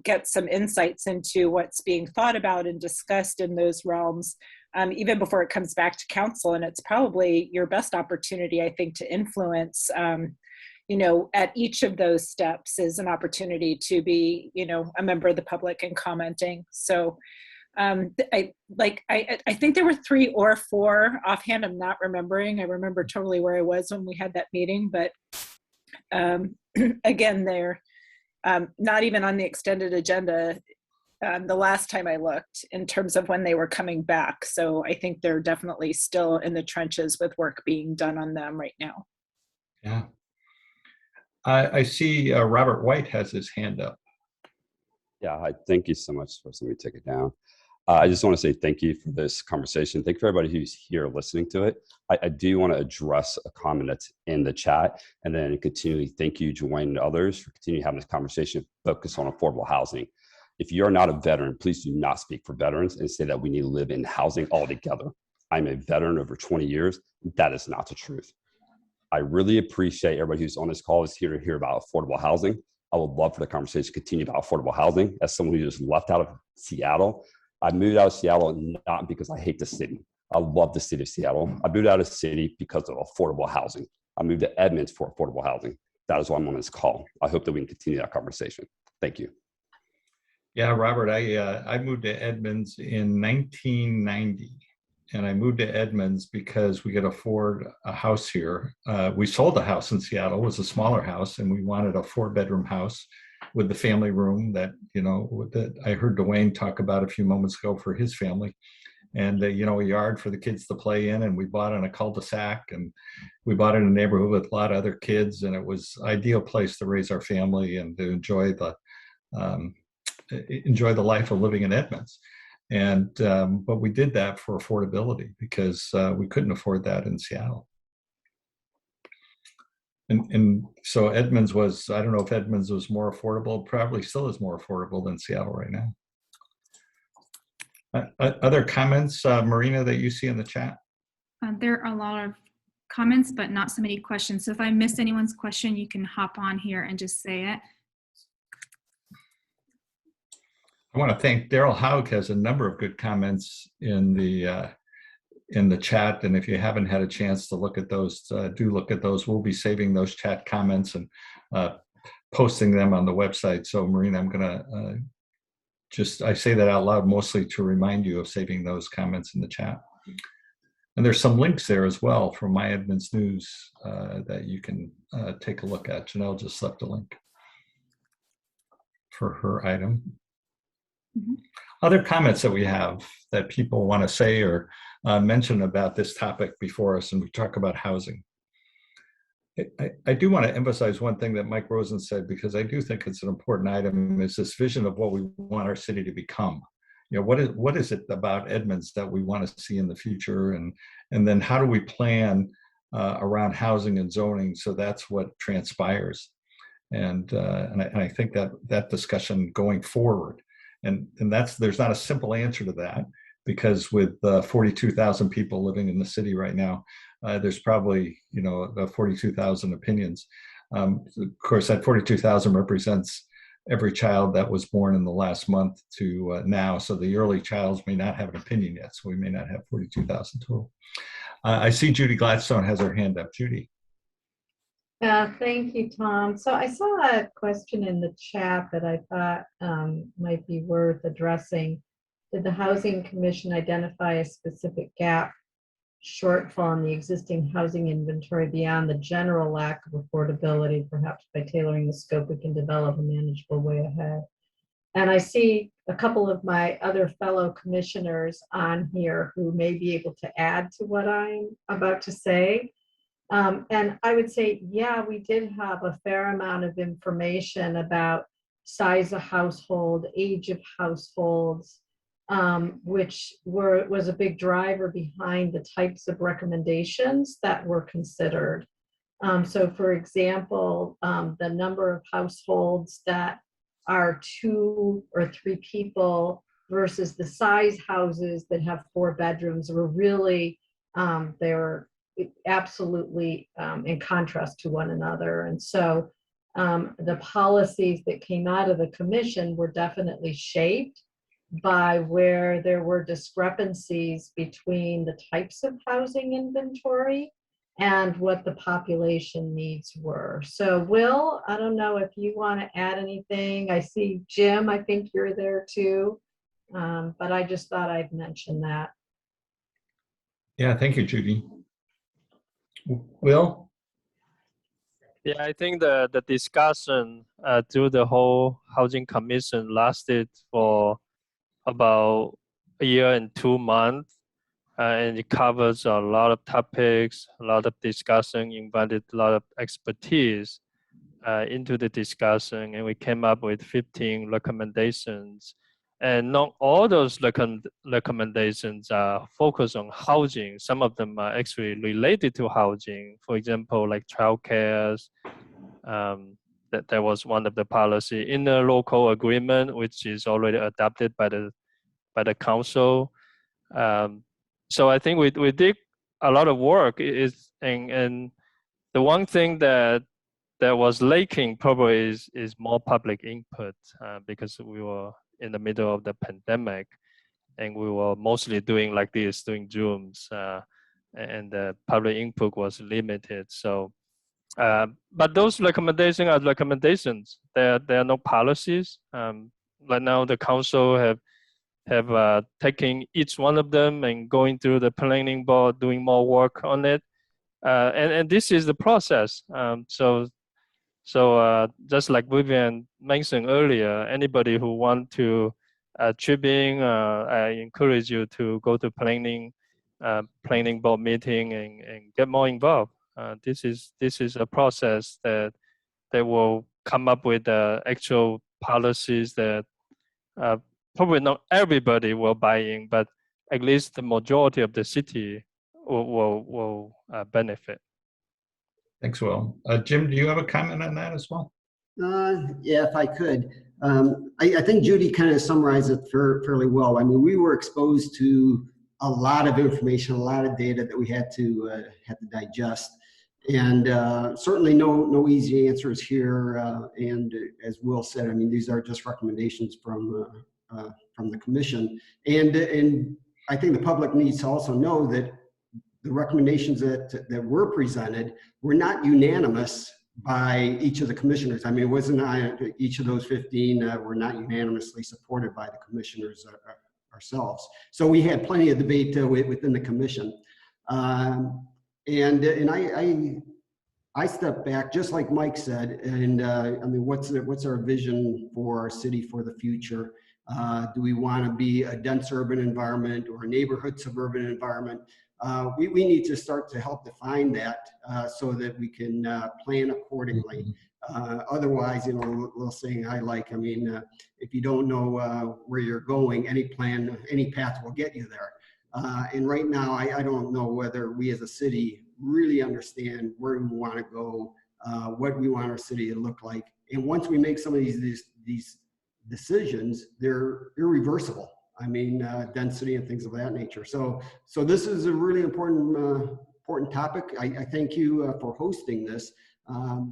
get some insights into what's being thought about and discussed in those realms. Even before it comes back to council. And it's probably your best opportunity, I think, to influence, you know, at each of those steps is an opportunity to be, you know, a member of the public and commenting. So I think there were 3 or 4 offhand. I'm not remembering. I remember totally where I was when we had that meeting, but again, they're not even on the extended agenda the last time I looked in terms of when they were coming back. So I think they're definitely still in the trenches with work being done on them right now. Yeah. I see Robert White has his hand up. Yeah, thank you so much for letting me take it down. I just want to say thank you for this conversation. Thank you for everybody who's here listening to it. I do want to address a comment that's in the chat and then continually thank you, Dwayne and others, for continuing having this conversation focused on affordable housing. If you're not a veteran, please do not speak for veterans and say that we need to live in housing altogether. I'm a veteran over 20 years. That is not the truth. I really appreciate everybody who's on this call is here to hear about affordable housing. I would love for the conversation to continue about affordable housing. As someone who just left out of Seattle, I moved out of Seattle not because I hate the city. I love the city of Seattle. I moved out of the city because of affordable housing. moved to Edmonds for affordable housing. That is why I'm on this call. I hope that we can continue that conversation. Thank you. Yeah, Robert, I moved to Edmonds in 1990. And I moved to Edmonds because we could afford a house here. We sold a house in Seattle. It was a smaller house, and we wanted a 4-bedroom house with the family room that, that I heard Dwayne talk about a few moments ago for his family. And, a yard for the kids to play in. And we bought in a cul-de-sac, and we bought in a neighborhood with a lot of other kids. And it was an ideal place to raise our family and to enjoy the life of living in Edmonds. And but we did that for affordability because we couldn't afford that in Seattle. And so Edmonds was, I don't know if Edmonds was more affordable, probably still is more affordable than Seattle right now. Other comments, Marina, that you see in the chat? There are a lot of comments, but not so many questions. So if I missed anyone's question, you can hop on here and just say it. I want to thank Daryl Haug has a number of good comments in the chat, and if you haven't had a chance to look at those, do look at those. We'll be saving those chat comments and posting them on the website. So, Marina, I'm going to I say that out loud mostly to remind you of saving those comments in the chat. And there's some links there as well from My Edmonds News that you can take a look at. Janelle just left a link for her item. Mm-hmm. Other comments that we have that people want to say or mention about this topic before us, and we talk about housing. I do want to emphasize one thing that Mike Rosen said, because I do think it's an important item, is this vision of what we want our city to become. What is it about Edmonds that we want to see in the future, and then how do we plan around housing and zoning so that's what transpires, and I think that discussion going forward. And there's not a simple answer to that, because with 42,000 people living in the city right now, there's probably 42,000 opinions. Of course, that 42,000 represents every child that was born in the last month to now. So the early childs may not have an opinion yet. So we may not have 42,000 total. I see Judy Gladstone has her hand up. Judy. Thank you, Tom. So I saw a question in the chat that I thought might be worth addressing. Did the Housing Commission identify a specific gap shortfall in the existing housing inventory beyond the general lack of affordability? Perhaps by tailoring the scope, we can develop a manageable way ahead. And I see a couple of my other fellow commissioners on here who may be able to add to what I'm about to say. And I would say, yeah, we did have a fair amount of information about size of household, age of households, which was a big driver behind the types of recommendations that were considered. So for example, the number of households that are 2 or 3 people versus the size houses that have 4 bedrooms were really, they were absolutely in contrast to one another. And so the policies that came out of the commission were definitely shaped by where there were discrepancies between the types of housing inventory and what the population needs were. So Will, I don't know if you want to add anything. I see Jim, I think you're there too. But I just thought I'd mention that. Yeah, thank you, Judy. Will? Yeah, I think the discussion through the whole Housing Commission lasted for about a year and 2 months. And it covers a lot of topics, a lot of discussion, invited a lot of expertise into the discussion. And we came up with 15 recommendations. And not all those recommendations are focused on housing. Some of them are actually related to housing. For example, like childcare. That was one of the policy in the local agreement, which is already adopted by the council. So I think we did a lot of work. And the one thing that was lacking probably is more public input because we were in the middle of the pandemic, and we were mostly doing like this, doing Zooms, and the public input was limited. So But those recommendations are recommendations. There are no policies. Right now, the council have taken each one of them and going through the planning board, doing more work on it. And this is the process. So just like Vivian mentioned earlier, anybody who want to chip in, I encourage you to go to planning board meeting and get more involved. This is a process that will come up with actual policies that probably not everybody will buy in, but at least the majority of the city will benefit. Thanks, Will. Jim, do you have a comment on that as well? Yeah, if I could. I think Judy kind of summarized it fairly well. I mean, we were exposed to a lot of information, a lot of data that we had to digest, and certainly no easy answers here. And as Will said, I mean, these are just recommendations from the commission, and I think the public needs to also know that the recommendations that were presented were not unanimous by each of the commissioners. I mean, it wasn't each of those 15 were not unanimously supported by the commissioners ourselves. So we had plenty of debate within the commission. And I stepped back, just like Mike said, and I mean, what's our vision for our city for the future? Do we want to be a dense urban environment or a neighborhood suburban environment? We need to start to help define that so that we can plan accordingly. Otherwise, you know, a little saying I like, I mean, if you don't know where you're going, any path will get you there. And right now, I don't know whether we as a city really understand where we want to go, what we want our city to look like. And once we make some of these decisions, they're irreversible. I mean, density and things of that nature. So this is a really important topic. I thank you for hosting this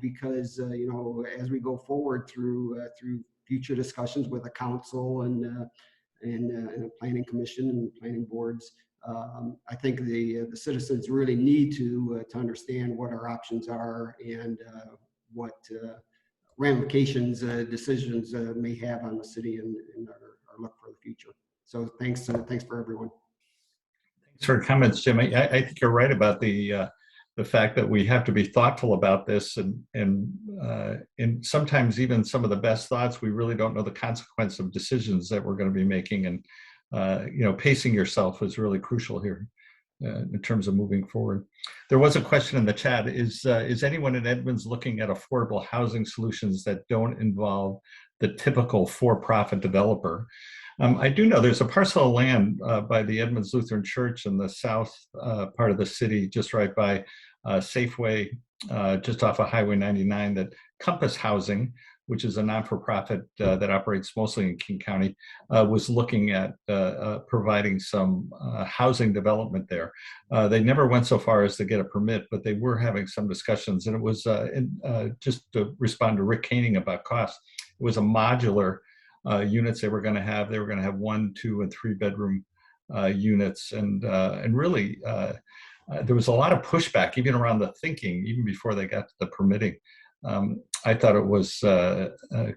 because you know, as we go forward through future discussions with the council and the planning commission and planning boards, I think the citizens really need to understand what our options are and what ramifications decisions may have on the city and our look for the future. So thanks for everyone. Thanks for your comments, Jim. I think you're right about the fact that we have to be thoughtful about this, and sometimes even some of the best thoughts, we really don't know the consequence of decisions that we're going to be making, and you know, pacing yourself is really crucial here in terms of moving forward. There was a question in the chat: is anyone in Edmonds looking at affordable housing solutions that don't involve the typical for-profit developer? I do know there's a parcel of land by the Edmonds Lutheran Church in the south part of the city, just right by Safeway, just off of Highway 99, that Compass Housing, which is a non-for-profit that operates mostly in King County, was looking at providing some housing development there. They never went so far as to get a permit, but they were having some discussions. And it was, just to respond to Rick Koenig about cost, it was a modular units they were going to have. They were going to have 1, 2, and 3 bedroom units, and really there was a lot of pushback even around the thinking, even before they got to the permitting. I thought it was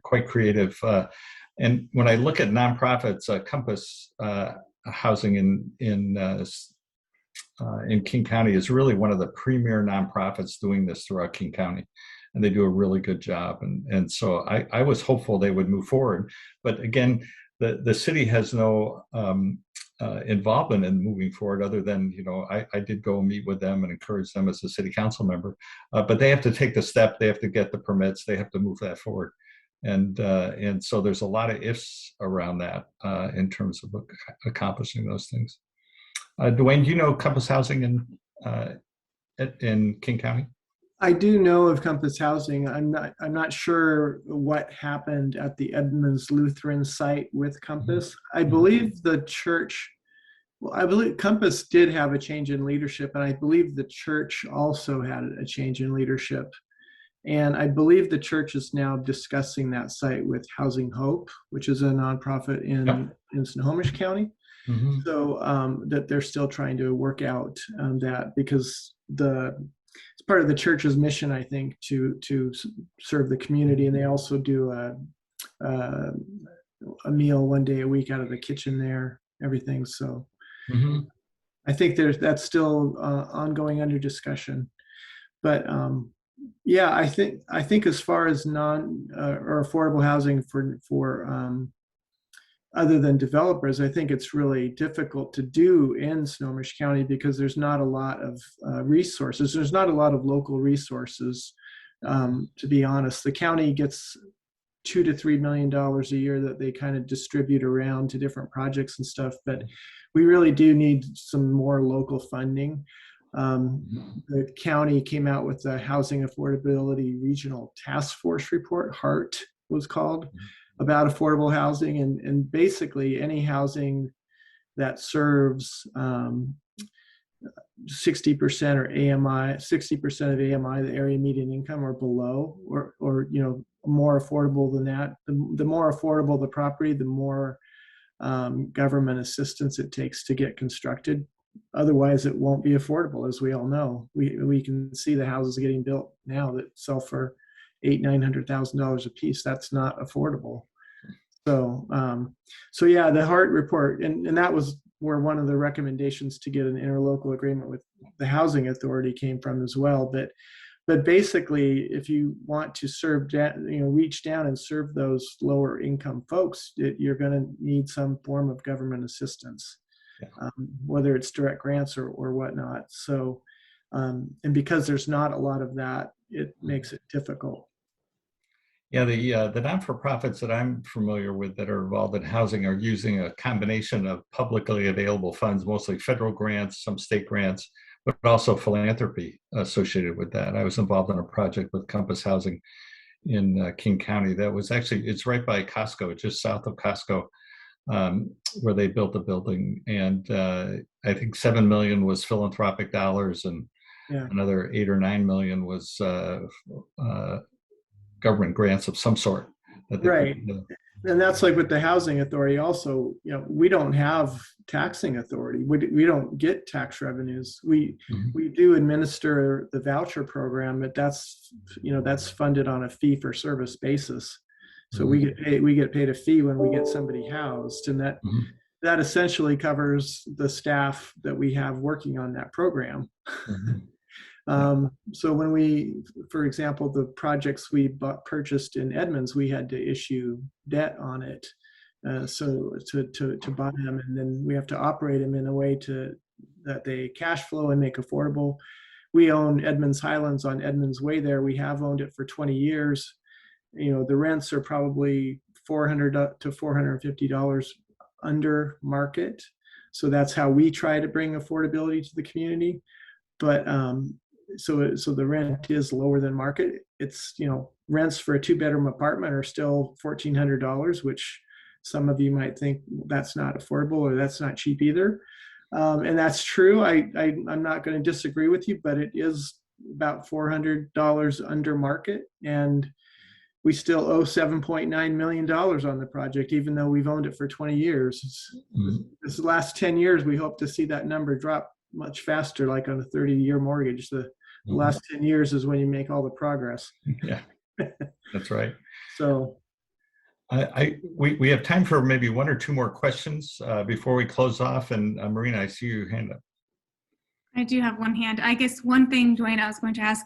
quite creative. And when I look at nonprofits, Compass Housing in King County is really one of the premier nonprofits doing this throughout King County. And they do a really good job. And so I was hopeful they would move forward. But again, the city has no involvement in moving forward other than, you know, I did go meet with them and encourage them as a city council member. But they have to take the step. They have to get the permits. They have to move that forward. And so there's a lot of ifs around that in terms of accomplishing those things. Dwayne, do you know Compass Housing in King County? I do know of Compass Housing. I'm not sure what happened at the Edmonds Lutheran site with Compass. I believe the church, well, I believe Compass did have a change in leadership, and I believe the church also had a change in leadership. And I believe the church is now discussing that site with Housing Hope, which is a nonprofit in Snohomish County. So that they're still trying to work out that, because it's part of the church's mission, I think, to serve the community. And they also do a meal one day a week out of the kitchen there, everything. So I think that's still ongoing under discussion. But yeah, I think as far as non or affordable housing for other than developers, I think it's really difficult to do in Snohomish County because there's not a lot of resources. There's not a lot of local resources, to be honest. The county gets $2 to $3 million a year that they kind of distribute around to different projects and stuff, but we really do need some more local funding. The county came out with the Housing Affordability Regional Task Force report, HART was called, about affordable housing, and basically any housing that serves 60% or AMI, 60% of AMI, the area median income, or below, or you know, more affordable than that. The more affordable the property, the more government assistance it takes to get constructed. Otherwise, it won't be affordable, as we all know. We can see the houses getting built now that sell for $800,000-900,000 a piece. That's not affordable. So, so yeah, the HART report, and that was where one of the recommendations to get an interlocal agreement with the Housing Authority came from as well. But basically, if you want to serve, reach down and serve those lower income folks, you're going to need some form of government assistance, whether it's direct grants or whatnot. So, and because there's not a lot of that, it makes it difficult. Yeah, the not-for-profits that I'm familiar with that are involved in housing are using a combination of publicly available funds, mostly federal grants, some state grants, but also philanthropy associated with that. I was involved in a project with Compass Housing in King County. That was actually, it's right by Costco, just south of Costco, where they built a building. And I think $7 million was philanthropic dollars, and another $8 or $9 million was government grants of some sort. Right. And that's like with the Housing Authority also, we don't have taxing authority. We don't get tax revenues. We do administer the voucher program, but that's funded on a fee for service basis. So we get paid a fee when we get somebody housed, and that essentially covers the staff that we have working on that program. So when we, for example, the projects we purchased in Edmonds, we had to issue debt on it, so to buy them, and then we have to operate them in a way that they cash flow and make affordable. We own Edmonds Highlands on Edmonds Way there. We have owned it for 20 years. The rents are probably $400 to $450 under market. So that's how we try to bring affordability to the community. But so the rent is lower than market. It's, rents for a 2-bedroom apartment are still $1,400, which some of you might think that's not affordable or that's not cheap either. And that's true. I'm not going to disagree with you, but it is about $400 under market. And we still owe $7.9 million on the project, even though we've owned it for 20 years. This last 10 years, we hope to see that number drop much faster, like on a 30-year mortgage. The last 10 years is when you make all the progress. Yeah, that's right. So we have time for maybe 1 or 2 more questions before we close off. And Marina, I see your hand up. I do have one hand. I guess one thing, Dwayne, I was going to ask,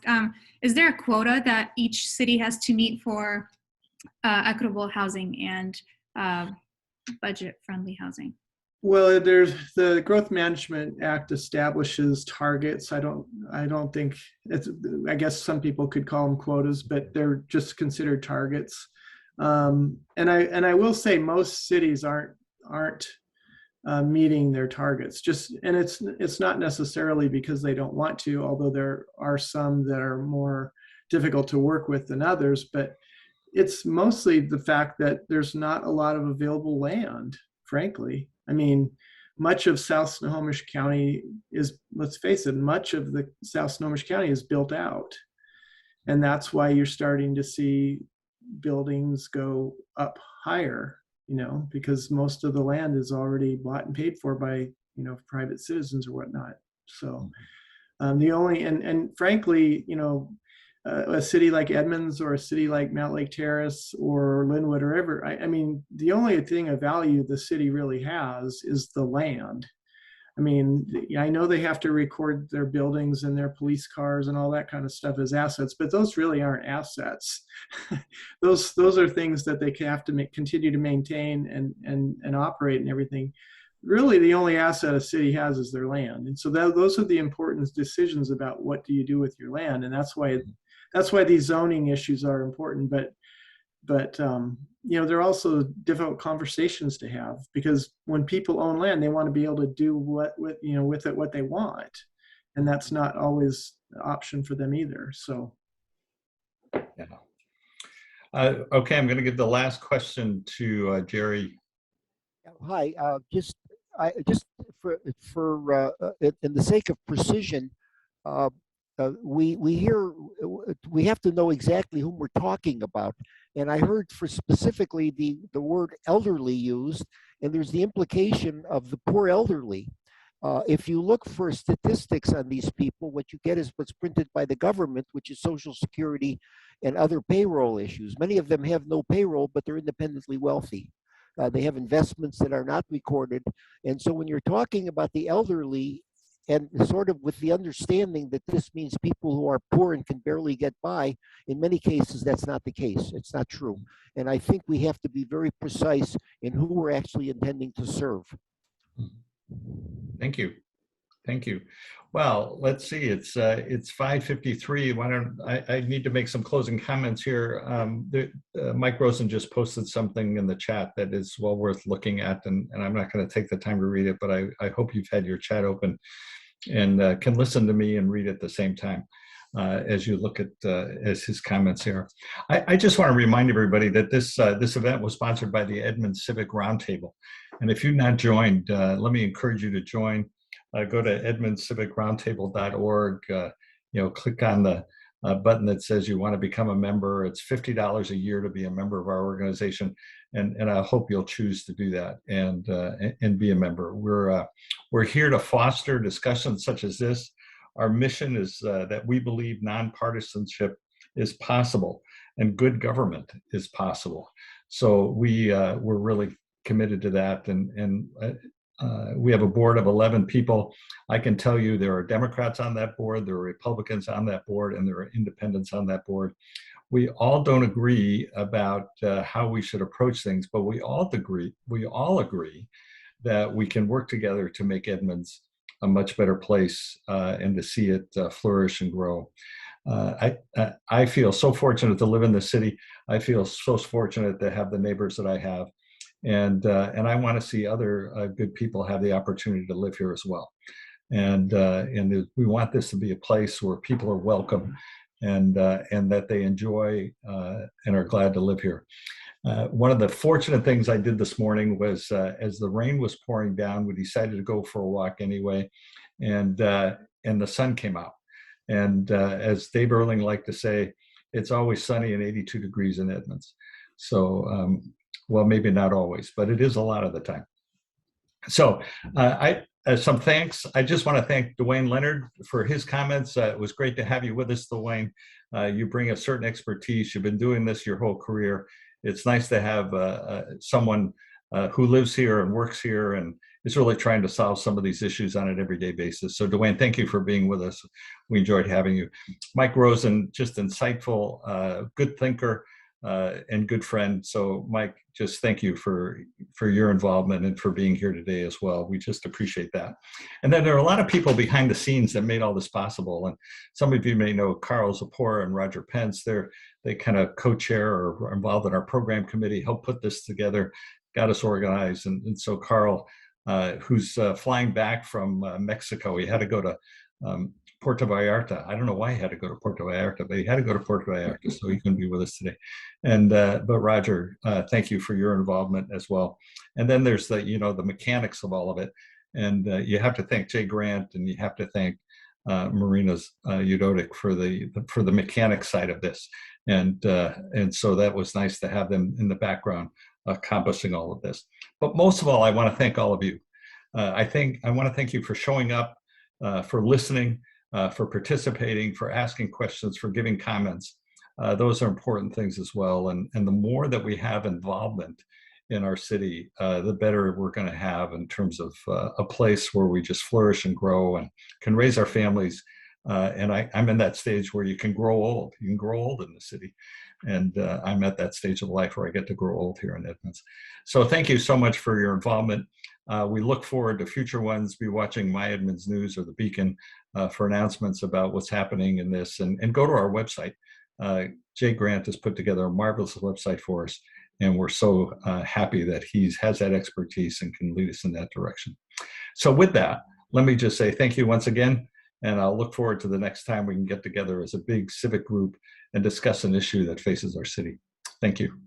is there a quota that each city has to meet for equitable housing and budget-friendly housing? Well, there's the Growth Management Act establishes targets. I don't think it's, I guess some people could call them quotas, but they're just considered targets. And I will say most cities aren't meeting their targets. And it's not necessarily because they don't want to, although there are some that are more difficult to work with than others, but it's mostly the fact that there's not a lot of available land, frankly. I mean, much of South Snohomish County is, let's face it, much of the South Snohomish County is built out. And that's why you're starting to see buildings go up higher, because most of the land is already bought and paid for by, private citizens or whatnot. So The only, and frankly, you know, a city like Edmonds or a city like Mount Lake Terrace or Linwood or ever, I mean, the only thing of value the city really has is the land. I mean, I know they have to record their buildings and their police cars and all that kind of stuff as assets, but those really aren't assets. those are things that they have to continue to maintain and operate and everything. Really, the only asset a city has is their land, and so those are the important decisions about what do you do with your land, and that's why these zoning issues are important. But you know, they're also difficult conversations to have, because when people own land, they want to be able to do with it what they want, and that's not always an option for them either. So, yeah. Okay, I'm going to give the last question to Jerry. Hi, just for in the sake of precision, we have to know exactly whom we're talking about. And I heard for specifically the word elderly used, and there's the implication of the poor elderly. If you look for statistics on these people, what you get is what's printed by the government, which is Social Security and other payroll issues. Many of them have no payroll, but they're independently wealthy. They have investments that are not recorded. And so when you're talking about the elderly, and sort of with the understanding that this means people who are poor and can barely get by, in many cases, that's not the case. It's not true. And I think we have to be very precise in who we're actually intending to serve. Thank you. Thank you. Well, let's see, it's 5:53. Why don't I need to make some closing comments here. Mike Rosen just posted something in the chat that is well worth looking at, and I'm not going to take the time to read it, but I hope you've had your chat open and can listen to me and read at the same time as you look at as his comments here. I just want to remind everybody that this event was sponsored by the Edmonds Civic Roundtable, and if you've not joined, let me encourage you to join. Go to edmondscivicroundtable.org. Click on the button that says you want to become a member. It's $50 a year to be a member of our organization, and I hope you'll choose to do that and be a member. We're here to foster discussions such as this. Our mission is that we believe nonpartisanship is possible and good government is possible. So we're really committed to that, and we have a board of 11 people. I can tell you there are Democrats on that board, there are Republicans on that board, and there are independents on that board. We all don't agree about how we should approach things, but we all agree that we can work together to make Edmonds a much better place and to see it flourish and grow. I feel so fortunate to live in this city. I feel so fortunate to have the neighbors that I have. And I want to see other good people have the opportunity to live here as well. And we want this to be a place where people are welcome and that they enjoy and are glad to live here. One of the fortunate things I did this morning was as the rain was pouring down, we decided to go for a walk anyway, and the sun came out. And as Dave Erling liked to say, it's always sunny and 82 degrees in Edmonds. So, well, maybe not always, but it is a lot of the time. So some thanks. I just want to thank Dwayne Leonard for his comments. It was great to have you with us, Dwayne. You bring a certain expertise. You've been doing this your whole career. It's nice to have someone who lives here and works here and is really trying to solve some of these issues on an everyday basis. So Dwayne, thank you for being with us. We enjoyed having you. Mike Rosen, just insightful, good thinker, and good friend. So Mike, just thank you for your involvement and for being here today as well. We just appreciate that. And then there are a lot of people behind the scenes that made all this possible. And some of you may know Carl Zapora and Roger Pence. They kind of co-chair or are involved in our program committee, helped put this together, got us organized. And so Carl, who's flying back from Mexico, he had to go to Puerto Vallarta. I don't know why he had to go to Puerto Vallarta, but he had to go to Puerto Vallarta, so he couldn't be with us today. And but Roger, thank you for your involvement as well. And then there's the the mechanics of all of it, and you have to thank Jay Grant, and you have to thank Marina Udotic for the mechanics side of this, and so that was nice to have them in the background accomplishing all of this. But most of all, I want to thank all of you. I want to thank you for showing up, for listening. for participating, for asking questions, for giving comments. Those are important things as well. And the more that we have involvement in our city, the better we're going to have in terms of a place where we just flourish and grow and can raise our families. And I'm in that stage where you can grow old. You can grow old in the city. And I'm at that stage of life where I get to grow old here in Edmonds. So thank you so much for your involvement. We look forward to future ones. Be watching My Edmonds News or The Beacon for announcements about what's happening in this. And go to our website. Jay Grant has put together a marvelous website for us. And we're so happy that he has that expertise and can lead us in that direction. So with that, let me just say thank you once again. And I'll look forward to the next time we can get together as a big civic group and discuss an issue that faces our city. Thank you.